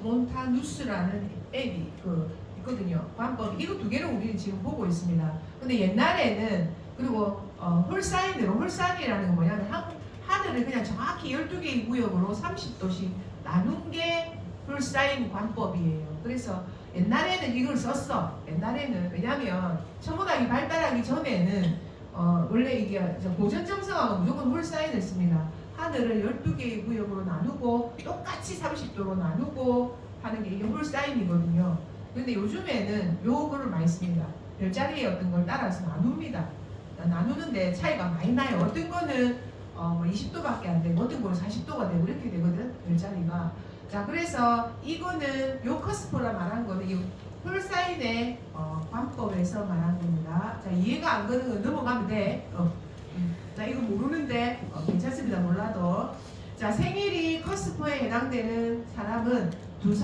몬타누스라는 앱이 있거든요. 관법 이거 두 개를 우리는 지금 보고 있습니다. 근데 옛날에는 그리고 홀사인이라는 건 뭐냐면 하늘을 그냥 정확히 12개의 구역으로 30도씩 나눈 게 홀사인 관법이에요. 그래서 옛날에는 이걸 썼어. 옛날에는 왜냐면 천문학이 발달하기 전에는 원래 이게 고전 점성하고 무조건 홀사인을 씁니다. 하늘을 12개의 구역으로 나누고 똑같이 30도로 나누고 하는 게 이게 홀사인이거든요. 근데 요즘에는 요거를 많이 씁니다. 별자리의 어떤 걸 따라서 나눕니다. 나누는데 차이가 많이 나요. 어떤 거는 20도밖에 안 되고 어떤 거는 40도가 되고 이렇게 되거든. 별자리가. 자, 그래서 이거는 요 커스퍼라 말한 거는 이 홀사인의 관법에서 말한 겁니다. 자, 이해가 안 가는 건 넘어가면 돼. 자, 이거 모르는데 괜찮습니다. 몰라도. 자, 생일이 커스퍼에 해당되는 사람은 두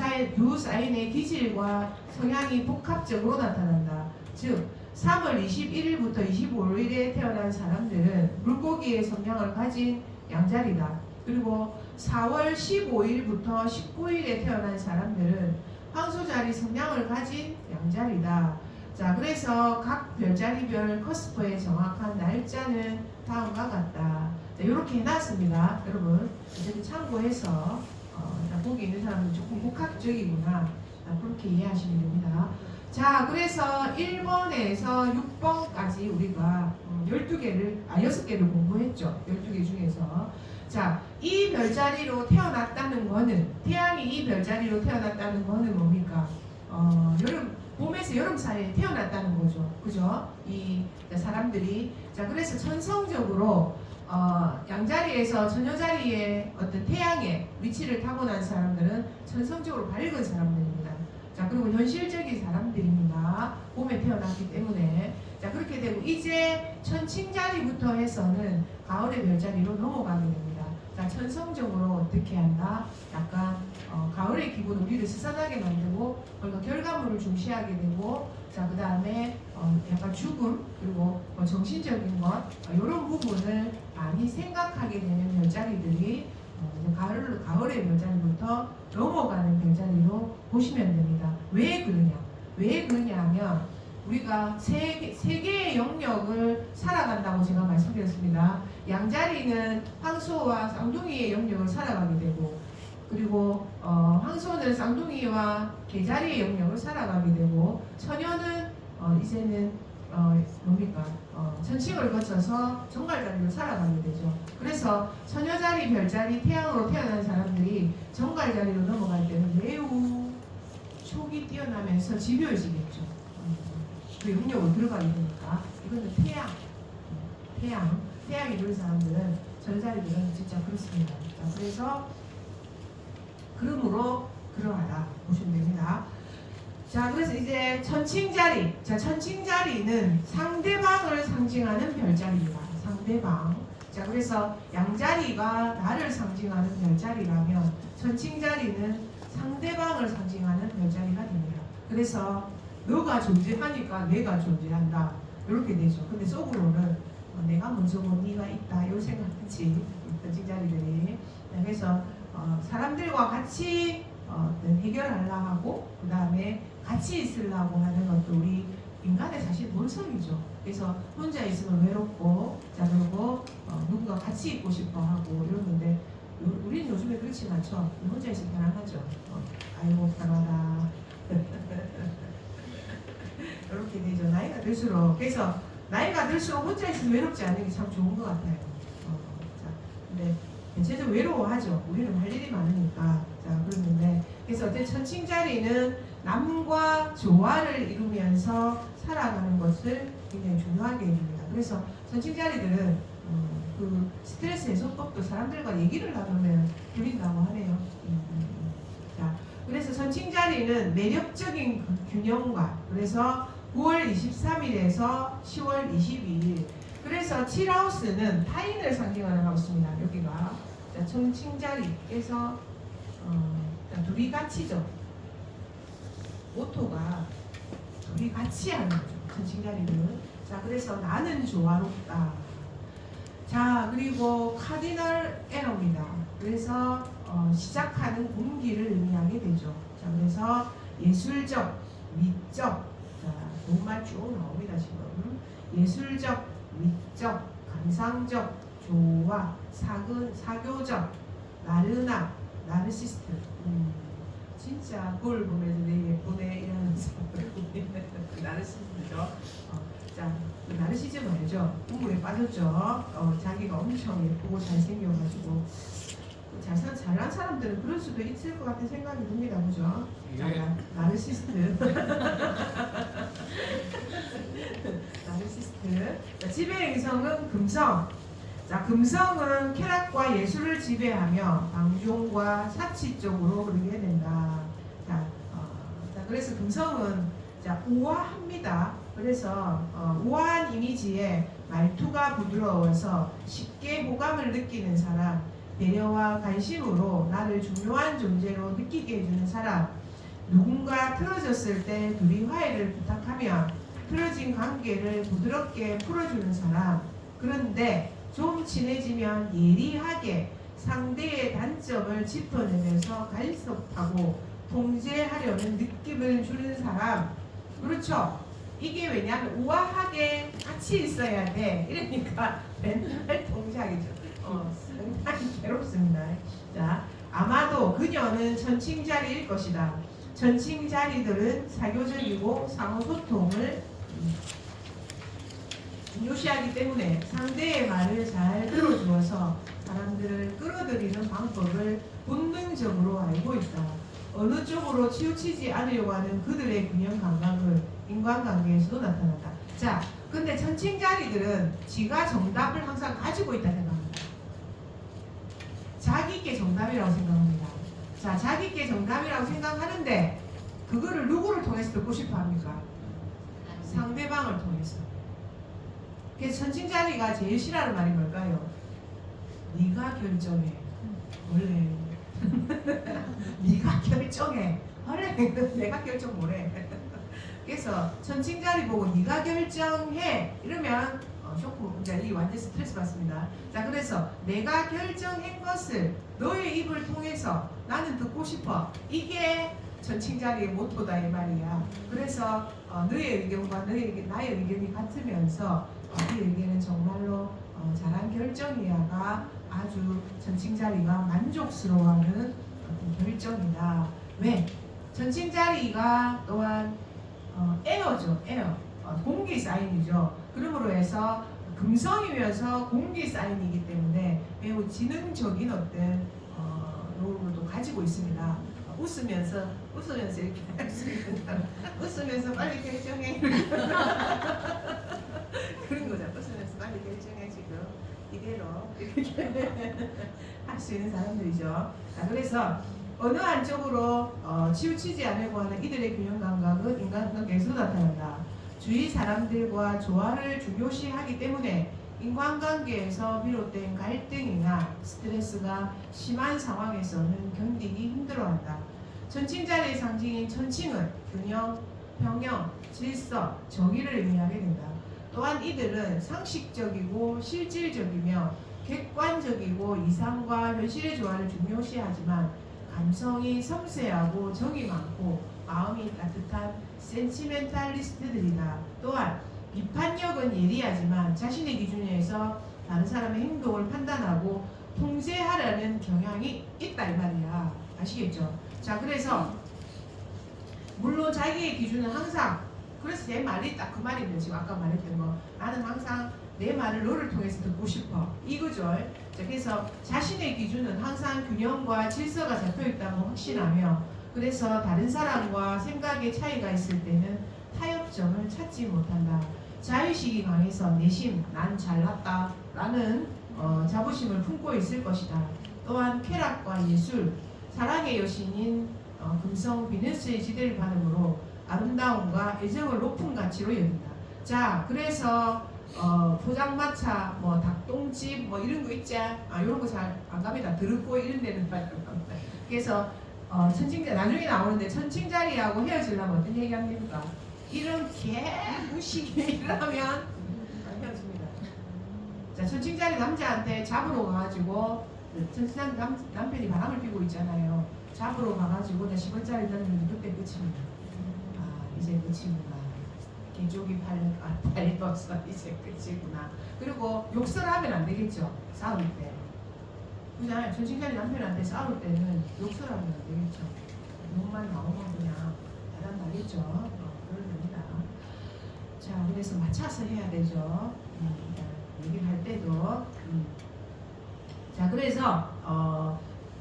사인의 기질과 성향이 복합적으로 나타난다. 즉 3월 21일부터 25일에 태어난 사람들은 물고기의 성향을 가진 양자리다. 그리고 4월 15일부터 19일에 태어난 사람들은 황소자리 성향을 가진 양자리다. 자, 그래서 각 별자리별 커스퍼의 정확한 날짜는 다음과 같다. 자, 이렇게 해놨습니다. 여러분 이제 참고해서 보기 있는 사람은 조금 복합적이구나. 그렇게 이해하시면 됩니다. 자, 그래서 1번에서 6번까지 우리가 6개를 공부했죠. 12개 중에서. 자, 이 별자리로 태어났다는 거는, 태양이 이 별자리로 태어났다는 거는 뭡니까? 봄에서 여름 사이에 태어났다는 거죠. 그죠? 이 사람들이. 자, 그래서 천성적으로 양자리에서 처녀자리에 어떤 태양의 위치를 타고난 사람들은 천성적으로 밝은 사람들입니다. 자, 그리고 현실적인 사람들입니다. 봄에 태어났기 때문에. 자, 그렇게 되고 이제 천칭자리부터 해서는 가을의 별자리로 넘어가게 됩니다. 자, 천성적으로 어떻게 한다? 약간 가을의 기분 우리를 스산하게 만들고, 그러니까 결과물을 중시하게 되고, 자, 그 다음에 약간 죽음, 그리고 정신적인 것, 이런 부분을 많이 생각하게 되는 별자리들이 이제 가을의 별자리부터 넘어가는 별자리로 보시면 됩니다. 왜 그러냐? 왜 그러냐 하면 우리가 세 개의 영역을 살아간다고 제가 말씀드렸습니다. 양자리는 황소와 쌍둥이의 영역을 살아가게 되고, 그리고 황소는 쌍둥이와 개자리의 영역을 살아가게 되고, 처녀는 이제는 천칭을 거쳐서 정갈자리로 살아가게 되죠. 그래서 처녀자리, 별자리, 태양으로 태어난 사람들이 정갈자리로 넘어갈 때는 매우 촉이 뛰어나면서 집요해지겠죠. 그 영역으로 들어가게 되니까. 이거는 태양이 그런 사람들은 전자리들은 진짜 그렇습니다. 자, 그래서 그러므로 그러하다 보시면 됩니다. 자, 그래서 이제 천칭자리. 자, 천칭자리는 상대방을 상징하는 별자리입니다. 상대방. 자, 그래서 양자리가 나를 상징하는 별자리라면 천칭자리는 상대방을 상징하는 별자리가 됩니다. 그래서 너가 존재하니까 내가 존재한다. 이렇게 되죠. 근데 속으로는 내가 먼저고 네가 있다. 이 생각하지. 천칭자리들이. 그래서 사람들과 같이 해결하려고 하고, 그 다음에 같이 있으려고 하는 것도 우리 인간의 사실 본성이죠. 그래서 혼자 있으면 외롭고, 자, 그리고 누군가 같이 있고 싶어 하고 이러는데, 우리는 요즘에 그렇진 않죠. 혼자 있으면 편안하죠. 아이고 편하다. 이렇게 되죠. 나이가 들수록. 그래서 나이가 들수록 혼자 있으면 외롭지 않은 게 참 좋은 것 같아요. 자, 근데 대체적으로 외로워하죠. 우리는 할 일이 많으니까. 자, 그러는데, 그래서 어떤 천칭자리는 남과 조화를 이루면서 살아가는 것을 굉장히 중요하게 해줍니다. 그래서 천칭자리들은 그 스트레스 해소법도 사람들과 얘기를 나누면 들린다고 하네요. 자, 그래서 천칭자리는 매력적인 균형과, 그래서 9월 23일에서 10월 22일, 그래서 7하우스는 타인을 상징하는 하우스입니다. 여기가. 자, 천칭자리에서 둘이 같이죠. 모토가 둘이 같이 하는 거죠. 천칭자리는. 자, 그래서 나는 조화롭다. 자, 그리고 카디널 에러입니다. 그래서 시작하는 공기를 의미하게 되죠. 자, 그래서 예술적, 미적, 자, 정말 쭉 나옵니다 지금. 예술적, 미적, 감상적, 조화, 사교적, 나르나, 나르시스트. 진짜 그걸 보면서 내 예쁘네 이러는 사람을 나르시스트죠. 자, 나르시즘 알죠? 우물에 빠졌죠. 자기가 엄청 예쁘고 잘생겨가지고 잘난 사람들은 그럴 수도 있을 것 같은 생각이 듭니다, 그죠? 자, 나르시스트. 나르시스트. 자, 지배의 성은 금성. 자, 금성은 쾌락과 예술을 지배하며 방종과 사치 쪽으로 흐르게 된다. 자, 그래서 금성은 우아합니다. 그래서 우아한 이미지에 말투가 부드러워서 쉽게 호감을 느끼는 사람, 배려와 관심으로 나를 중요한 존재로 느끼게 해주는 사람, 누군가 틀어졌을 때 둘이 화해를 부탁하며 틀어진 관계를 부드럽게 풀어주는 사람, 그런데 좀 친해지면 예리하게 상대의 단점을 짚어내면서 간섭하고 통제하려는 느낌을 주는 사람. 그렇죠? 이게 왜냐하면 우아하게 같이 있어야 돼. 이러니까 맨날 통제하겠죠. 상당히 괴롭습니다. 자, 아마도 그녀는 천칭자리일 것이다. 천칭자리들은 사교적이고 상호소통을 중요시하기 때문에 상대의 말을 잘 들어주어서 사람들을 끌어들이는 방법을 본능적으로 알고 있다. 어느 쪽으로 치우치지 않으려고 하는 그들의 균형 감각을 인간관계에서도 나타난다. 자, 근데 천칭자리들은 지가 정답을 항상 가지고 있다 생각합니다. 자기께 정답이라고 생각합니다. 자, 자기께 정답이라고 생각하는데 그거를 누구를 통해서 듣고 싶어 합니까? 상대방을 통해서. 그래서 천칭자리가 제일 싫어하는 말이 뭘까요? 네가 결정해. 원래 네가 결정해. 원래 내가 결정 못해. 그래서 천칭자리 보고 네가 결정해 이러면 쇼크, 이제 이 완전 스트레스 받습니다. 자, 그래서 내가 결정한 것을 너의 입을 통해서 나는 듣고 싶어. 이게 천칭자리의 모토다 이 말이야. 그래서 너의 의견과 나의 의견이 같으면서 이 의견은 정말로 잘한 결정이야가 아주 천칭자리가 만족스러워하는 결정이다. 왜? 천칭자리가 또한 에어죠, 에어. 공기 사인이죠. 그러므로 해서 금성이면서 공기 사인이기 때문에 매우 지능적인 어떤 노후도 가지고 있습니다. 웃으면서 이렇게 할 수 있는 사람. 웃으면서 빨리 결정해. 그런 거죠. 웃으면서 빨리 결정해 지금 이대로 이렇게 할 수 있는 사람들이죠. 자, 그래서 어느 한쪽으로 치우치지 않으려고 하는 이들의 균형 감각은 인간관계에서 나타난다. 주위 사람들과 조화를 중요시하기 때문에 인간관계에서 비롯된 갈등이나 스트레스가 심한 상황에서는 견디기 힘들어한다. 천칭자리의 상징인 천칭은 균형, 평형, 질서, 정의를 의미하게 된다. 또한 이들은 상식적이고 실질적이며 객관적이고 이상과 현실의 조화를 중요시하지만 감성이 섬세하고 정이 많고 마음이 따뜻한 센티멘탈리스트들이다. 또한 비판력은 예리하지만 자신의 기준에서 다른 사람의 행동을 판단하고 통제하려는 경향이 있다 이 말이야. 아시겠죠? 자, 그래서 물론 자기의 기준은 항상, 그래서 내 말이 딱 그 말이면 지금 아까 말했던 거, 나는 항상 내 말을 너를 통해서 듣고 싶어 이거죠. 자, 그래서 자신의 기준은 항상 균형과 질서가 잡혀있다고 확신하며, 그래서 다른 사람과 생각의 차이가 있을 때는 타협점을 찾지 못한다. 자의식이 강해서 내심 난 잘났다 라는 자부심을 품고 있을 것이다. 또한 쾌락과 예술, 사랑의 여신인 금성 비너스의 지대를 받음으로 아름다움과 애정을 높은 가치로 여긴다. 자, 그래서 포장마차, 뭐 닭똥집, 뭐 이런 거 있지? 이런 거 잘 안 갑니다. 드럽고 이런 데는 잘 안 갑니다. 그래서 천칭자리 나중에 나오는데 천칭자리하고 헤어지려면 어떤 얘기합니까? 이런 개무식이라면 헤어집니다. 자, 천칭자리 남자한테 잡으러 가가지고 천칭자리 남편이 바람을 피고 있잖아요. 잡으러 가가지고 나 10원짜리 넣으면 그때 끝입니다. 이제 끝이구나. 개족이 팔려서 이제 끝이구나. 그리고 욕설 하면 안 되겠죠. 싸울 때. 그냥 천칭자리 남편한테 싸울 때는 욕설하면 안 되겠죠. 욕만 나오면 그냥 나간다겠죠. 그러면 됩니다. 자, 그래서 맞춰서 해야 되죠. 얘기를 할 때도. 자, 그래서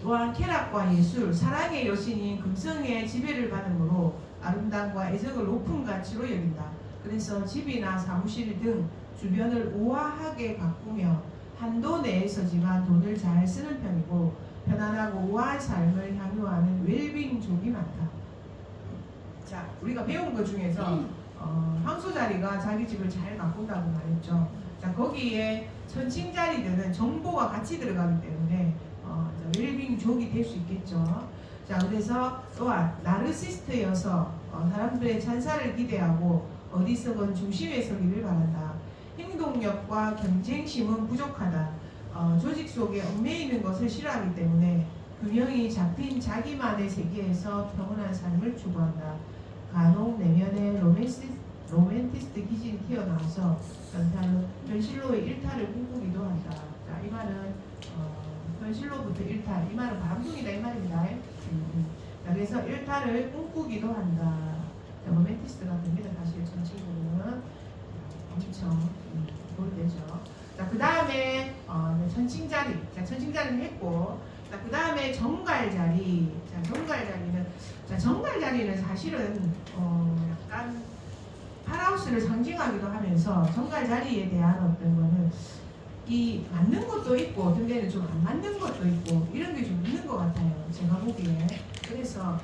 또한 쾌락과 예술, 사랑의 여신인 금성의 지배를 받음으로 아름다움과 애정을 높은 가치로 여긴다. 그래서 집이나 사무실 등 주변을 우아하게 가꾸며 한도 내에서지만 돈을 잘 쓰는 편이고 편안하고 우아한 삶을 향유하는 웰빙족이 많다. 자, 우리가 배운 것 중에서 황소자리가 자기 집을 잘 가꾼다고 말했죠. 자, 거기에 천칭자리들은 정보가 같이 들어가기 때문에 웰빙족이 될 수 있겠죠. 자, 그래서 또한 나르시스트여서 사람들의 찬사를 기대하고 어디서건 중심에 서기를 바란다. 행동력과 경쟁심은 부족하다. 조직 속에 얽매이는 것을 싫어하기 때문에 균형이 잡힌 자기만의 세계에서 평온한 삶을 추구한다. 간혹 내면에 로맨티스트 기질이 튀어나와서 현실로의 일탈을 꿈꾸기도 한다. 자, 이 말은 현실로부터 일탈, 이 말은 바람둥이다 이 말입니다. 자, 그래서 일탈을 꿈꾸기도 한다. 자, 로맨티스트가 됩니다. 사실 전 친구는 엄청 놀되죠. 자, 그 다음에 천칭자리. 자, 천칭자리는 했고, 자, 그 다음에 정갈자리. 자, 정갈자리는 사실은 약간 파라우스를 상징하기도 하면서 정갈자리에 대한 어떤 거는 이 맞는 것도 있고 어떤 데는 좀 안 맞는 것도 있고 이런 게 좀 있는 것 같아요. 제가 보기에. 그래서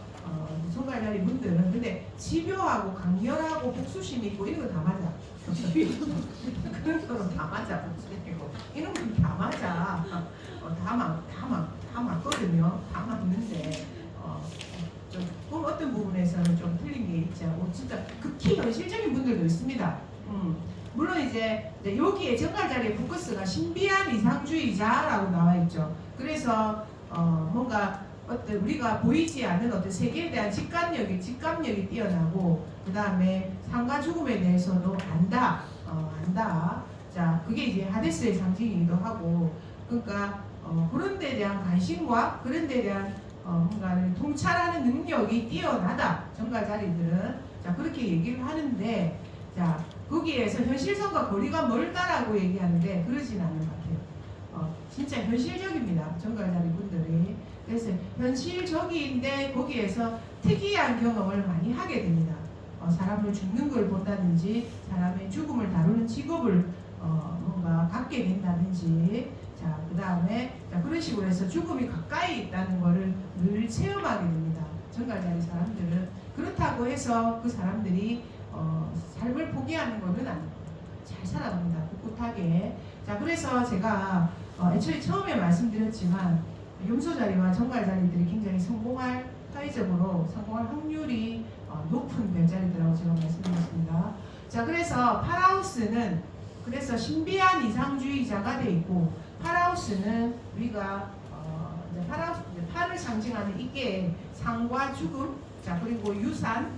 정갈자리 분들은 근데 집요하고 강렬하고 복수심 있고 이런 거 다 맞아. 그런 거는 다 맞아. 복수심이고 이런 건 다 맞아. 다 맞거든요. 다 맞는데 조금 어떤 부분에서는 좀 틀린 게 있죠. 진짜 극히 현실적인 분들도 있습니다. 물론 이제 여기에 정갈자리의 포커스가 신비한 이상주의자라고 나와 있죠. 그래서 뭔가 어떤 우리가 보이지 않는 어떤 세계에 대한 직감력이 뛰어나고 그 다음에 삶과 죽음에 대해서도 안다. 자, 그게 이제 하데스의 상징이기도 하고, 그러니까 그런 데에 대한 관심과 그런 데에 대한 뭔가를 통찰하는 능력이 뛰어나다. 정갈자리들은 자 그렇게 얘기를 하는데, 자 거기에서 현실성과 거리가 멀다라고 얘기하는데 그러진 않은 것 같아요. 진짜 현실적입니다. 정갈자리 분들이. 그래서 현실적인데 거기에서 특이한 경험을 많이 하게 됩니다. 사람을 죽는 걸 본다든지 사람의 죽음을 다루는 직업을 뭔가 갖게 된다든지 자 그 다음에 그런 식으로 해서 죽음이 가까이 있다는 것을 늘 체험하게 됩니다. 정갈자리 사람들은. 그렇다고 해서 그 사람들이 삶을 포기하는 것은 아닙니다. 잘 살아갑니다. 꿋꿋하게. 자 그래서 제가 애초에 처음에 말씀드렸지만 염소자리와 정갈자리들이 굉장히 사회적으로 성공할 확률이 높은 별자리들이라고 제가 말씀드렸습니다. 자 그래서 파라우스는 그래서 신비한 이상주의자가 돼 있고, 파라우스는 우리가 이제 파를 상징하는 이게 상과 죽음, 자 그리고 유산,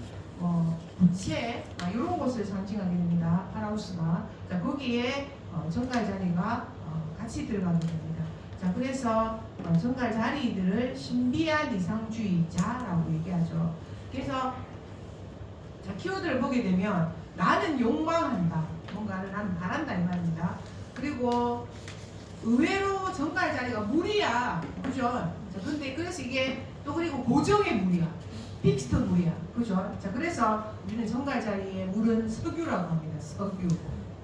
부채 이런 것을 상징하게 됩니다. 파라우스가. 자 거기에 정갈자리가 같이 들어가게 됩니다. 자 그래서 정갈자리들을 신비한 이상주의자라고 얘기하죠. 그래서 자 키워드를 보게 되면 나는 욕망한다, 뭔가를 나는 바란다 이 말입니다. 그리고 의외로 정갈자리가 물이야, 그죠? 자 근데 그래서 이게 또 그리고 고정의 물이야, 픽스트 물이야, 그죠? 자 그래서 우리는 정갈자리의 물은 석유라고 합니다. 석유.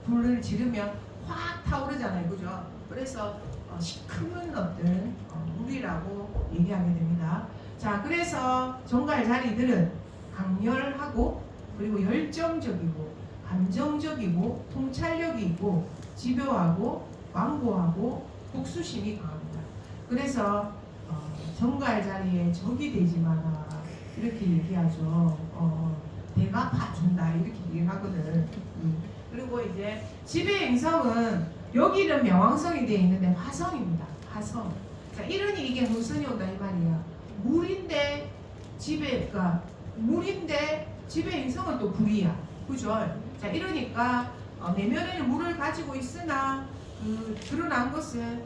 불을 지르면 확 타오르잖아요, 그죠? 그래서 시큼은 어떤 물이라고 얘기하게 됩니다. 자 그래서 정갈자리들은 강렬하고 그리고 열정적이고 감정적이고 통찰력이 있고 집요하고 완고하고 복수심이 강합니다. 그래서 정갈자리의 적이 되지 마라 이렇게 얘기하죠. 내가 봐준다 이렇게 얘기하거든. 그리고 이제 지배 행성은 여기는 명왕성이 되어 있는데 화성입니다. 화성. 자 이러니 이게 무슨이 온다 이 말이야. 물인데 물인데 지배 행성은 또 불이야, 그죠? 자 이러니까 내면에는 물을 가지고 있으나 드러난 것은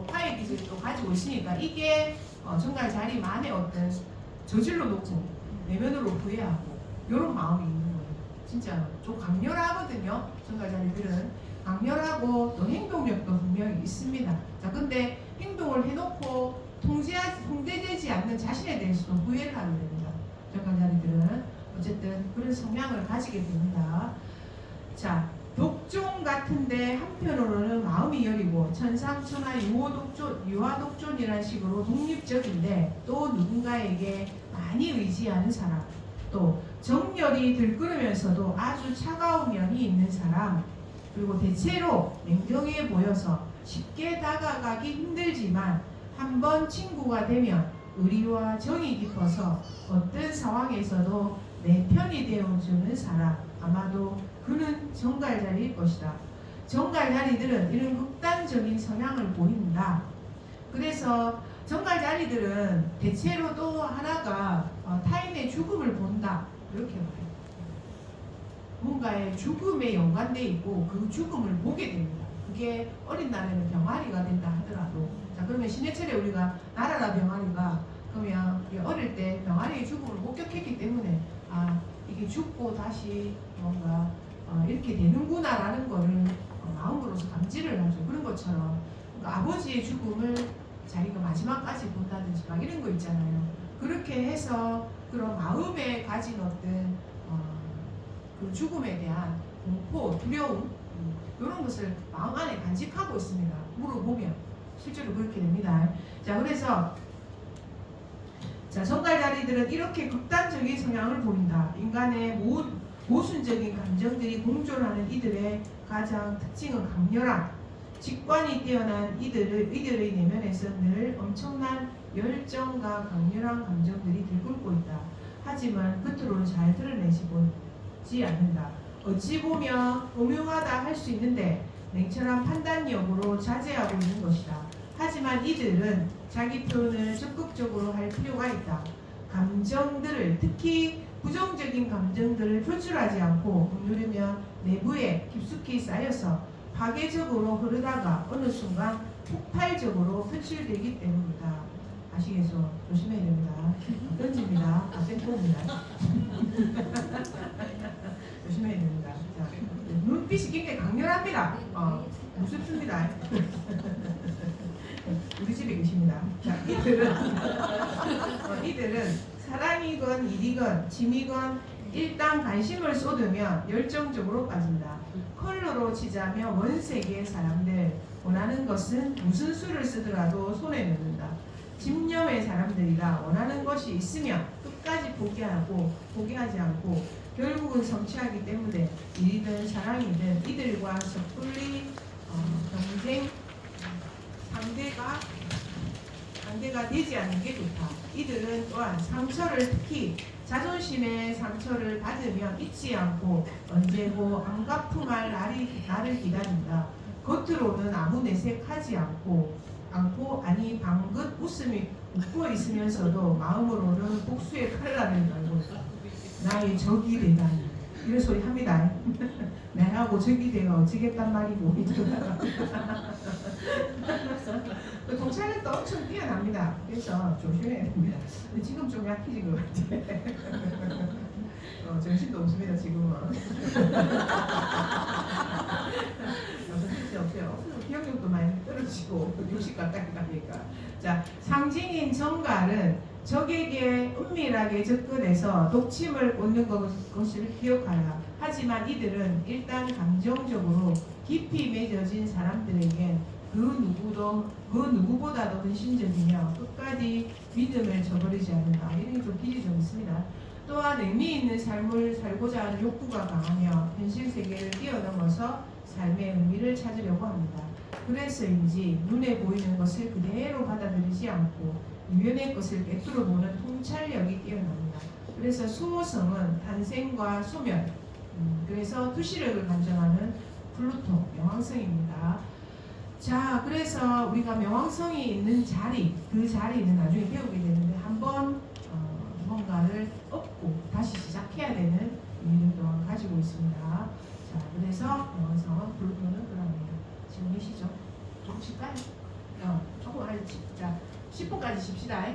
화의 기질을 또 가지고 있으니까 이게 정갈자리만의 어떤 저질로 놓고 내면으로 부해하고 이런 마음이 있는 거예요. 진짜 좀 강렬하거든요. 정갈자리들은 강렬하고 또 행동력도 분명히 있습니다. 자 근데 행동을 해놓고 통제되지 않는 자신에 대해서도 후회를 하게 됩니다. 정갈자리들은 어쨌든 그런 성향을 가지게 됩니다. 자 독존 같은데 한편으로는 마음이 여리고 천상천하 유화독존이라는 식으로 독립적인데 또 누군가에게 많이 의지하는 사람, 또 정열이 들끓으면서도 아주 차가운 면이 있는 사람, 그리고 대체로 냉정해 보여서 쉽게 다가가기 힘들지만 한번 친구가 되면 의리와 정이 깊어서 어떤 상황에서도 내 편이 되어주는 사람, 아마도 그는 정갈자리일 것이다. 정갈자리들은 이런 극단적인 성향을 보인다. 그래서 정갈자리들은 대체로 또 하나가 타인의 죽음을 본다 이렇게 말해요. 뭔가의 죽음에 연관되어 있고 그 죽음을 보게 됩니다. 그게 어린 날에는 병아리가 된다 하더라도, 자 그러면 신해철에 우리가 나라라 병아리가 그러면 어릴 때 병아리의 죽음을 목격했기 때문에 이게 죽고 다시 뭔가 이렇게 되는구나라는 거를 마음으로서 감지를 하죠. 그런 것처럼 그러니까 아버지의 죽음을 자기가 마지막까지 본다든지 막 이런 거 있잖아요. 그렇게 해서 그런 마음에 가진 어떤 그 죽음에 대한 공포, 두려움 이런 것을 마음 안에 간직하고 있습니다. 물어보면 실제로 그렇게 됩니다. 자 그래서 자 정갈자리 이들은 이렇게 극단적인 성향을 보인다. 인간의 모순적인 감정들이 공존하는 이들의 가장 특징은 강렬함. 직관이 뛰어난 이들의 내면에서 늘 엄청난 열정과 강렬한 감정들이 들끓고 있다. 하지만 겉으로는 잘 드러내지 않는다. 어찌 보면 오묘하다 할 수 있는데 냉철한 판단력으로 자제하고 있는 것이다. 하지만 이들은 자기 표현을 적극적으로 할 필요가 있다. 감정들을, 특히 부정적인 감정들을 표출하지 않고 누르면 내부에 깊숙이 쌓여서 파괴적으로 흐르다가 어느 순간 폭발적으로 표출되기 때문이다. 아시겠죠? 조심해야 됩니다. 던집니다. 땡콩입니다. 조심해야 됩니다. 자, 눈빛이 굉장히 강렬합니다. 무섭습니다. 우리 집에 계십니다. 자, 이들은 사랑이건 일이건 짐이건 일단 관심을 쏟으면 열정적으로 빠진다. 컬러로 치자면 원세계의 사람들, 원하는 것은 무슨 수를 쓰더라도 손에 넣는다. 집념의 사람들이라 원하는 것이 있으면 끝까지 포기하지 않고 결국은 성취하기 때문에 일이든 사랑이든 이들과 섣불리 경쟁 상대가 되지 않는 게 좋다. 이들은 또한 상처를, 특히 자존심의 상처를 받으면 잊지 않고 언제고 안 갚음할 나를 기다린다. 겉으로는 아무 내색하지 않고 아니 방긋 웃고 있으면서도 마음으로는 복수의 칼날을 달고 나의 적이 되다니 이런 소리 합니다. 내하고 적이 되어 어찌겠단 말이고 이러다가 동창회도 엄청 뛰어납니다. 그래서 조심해야 됩니다. 근데 지금 좀 약해진 것 같아. 정신도 없습니다 지금은. 없어요. 기억력도 많이 떨어지고 60 가까이 가니까. 자, 상징인 정갈은 적에게 은밀하게 접근해서 독침을 꽂는 것을 기억하라. 하지만 이들은 일단 감정적으로 깊이 맺어진 사람들에겐 그 누구보다도 헌신적이며 끝까지 믿음을 저버리지 않는다. 이런 게 좀 길이 좀 있습니다. 또한 의미 있는 삶을 살고자 하는 욕구가 강하며 현실 세계를 뛰어넘어서 삶의 의미를 찾으려고 합니다. 그래서인지 눈에 보이는 것을 그대로 받아들이지 않고 이면의 것을 꿰뚫어 보는 통찰력이 뛰어납니다. 그래서 수호성은 탄생과 소멸, 그래서 투시력을 감정하는 플루토, 명왕성입니다. 자, 그래서 우리가 명왕성이 있는 자리, 그 자리는 나중에 배우게 되는데 한번 뭔가를 얻고 다시 시작해야 되는 의미를 또한 가지고 있습니다. 자, 그래서 명왕성은 플루토는 그럽니다. 지금 몇 시죠? 좀 쉴까요? 조금 알지. 자, 10분까지 쉽시다.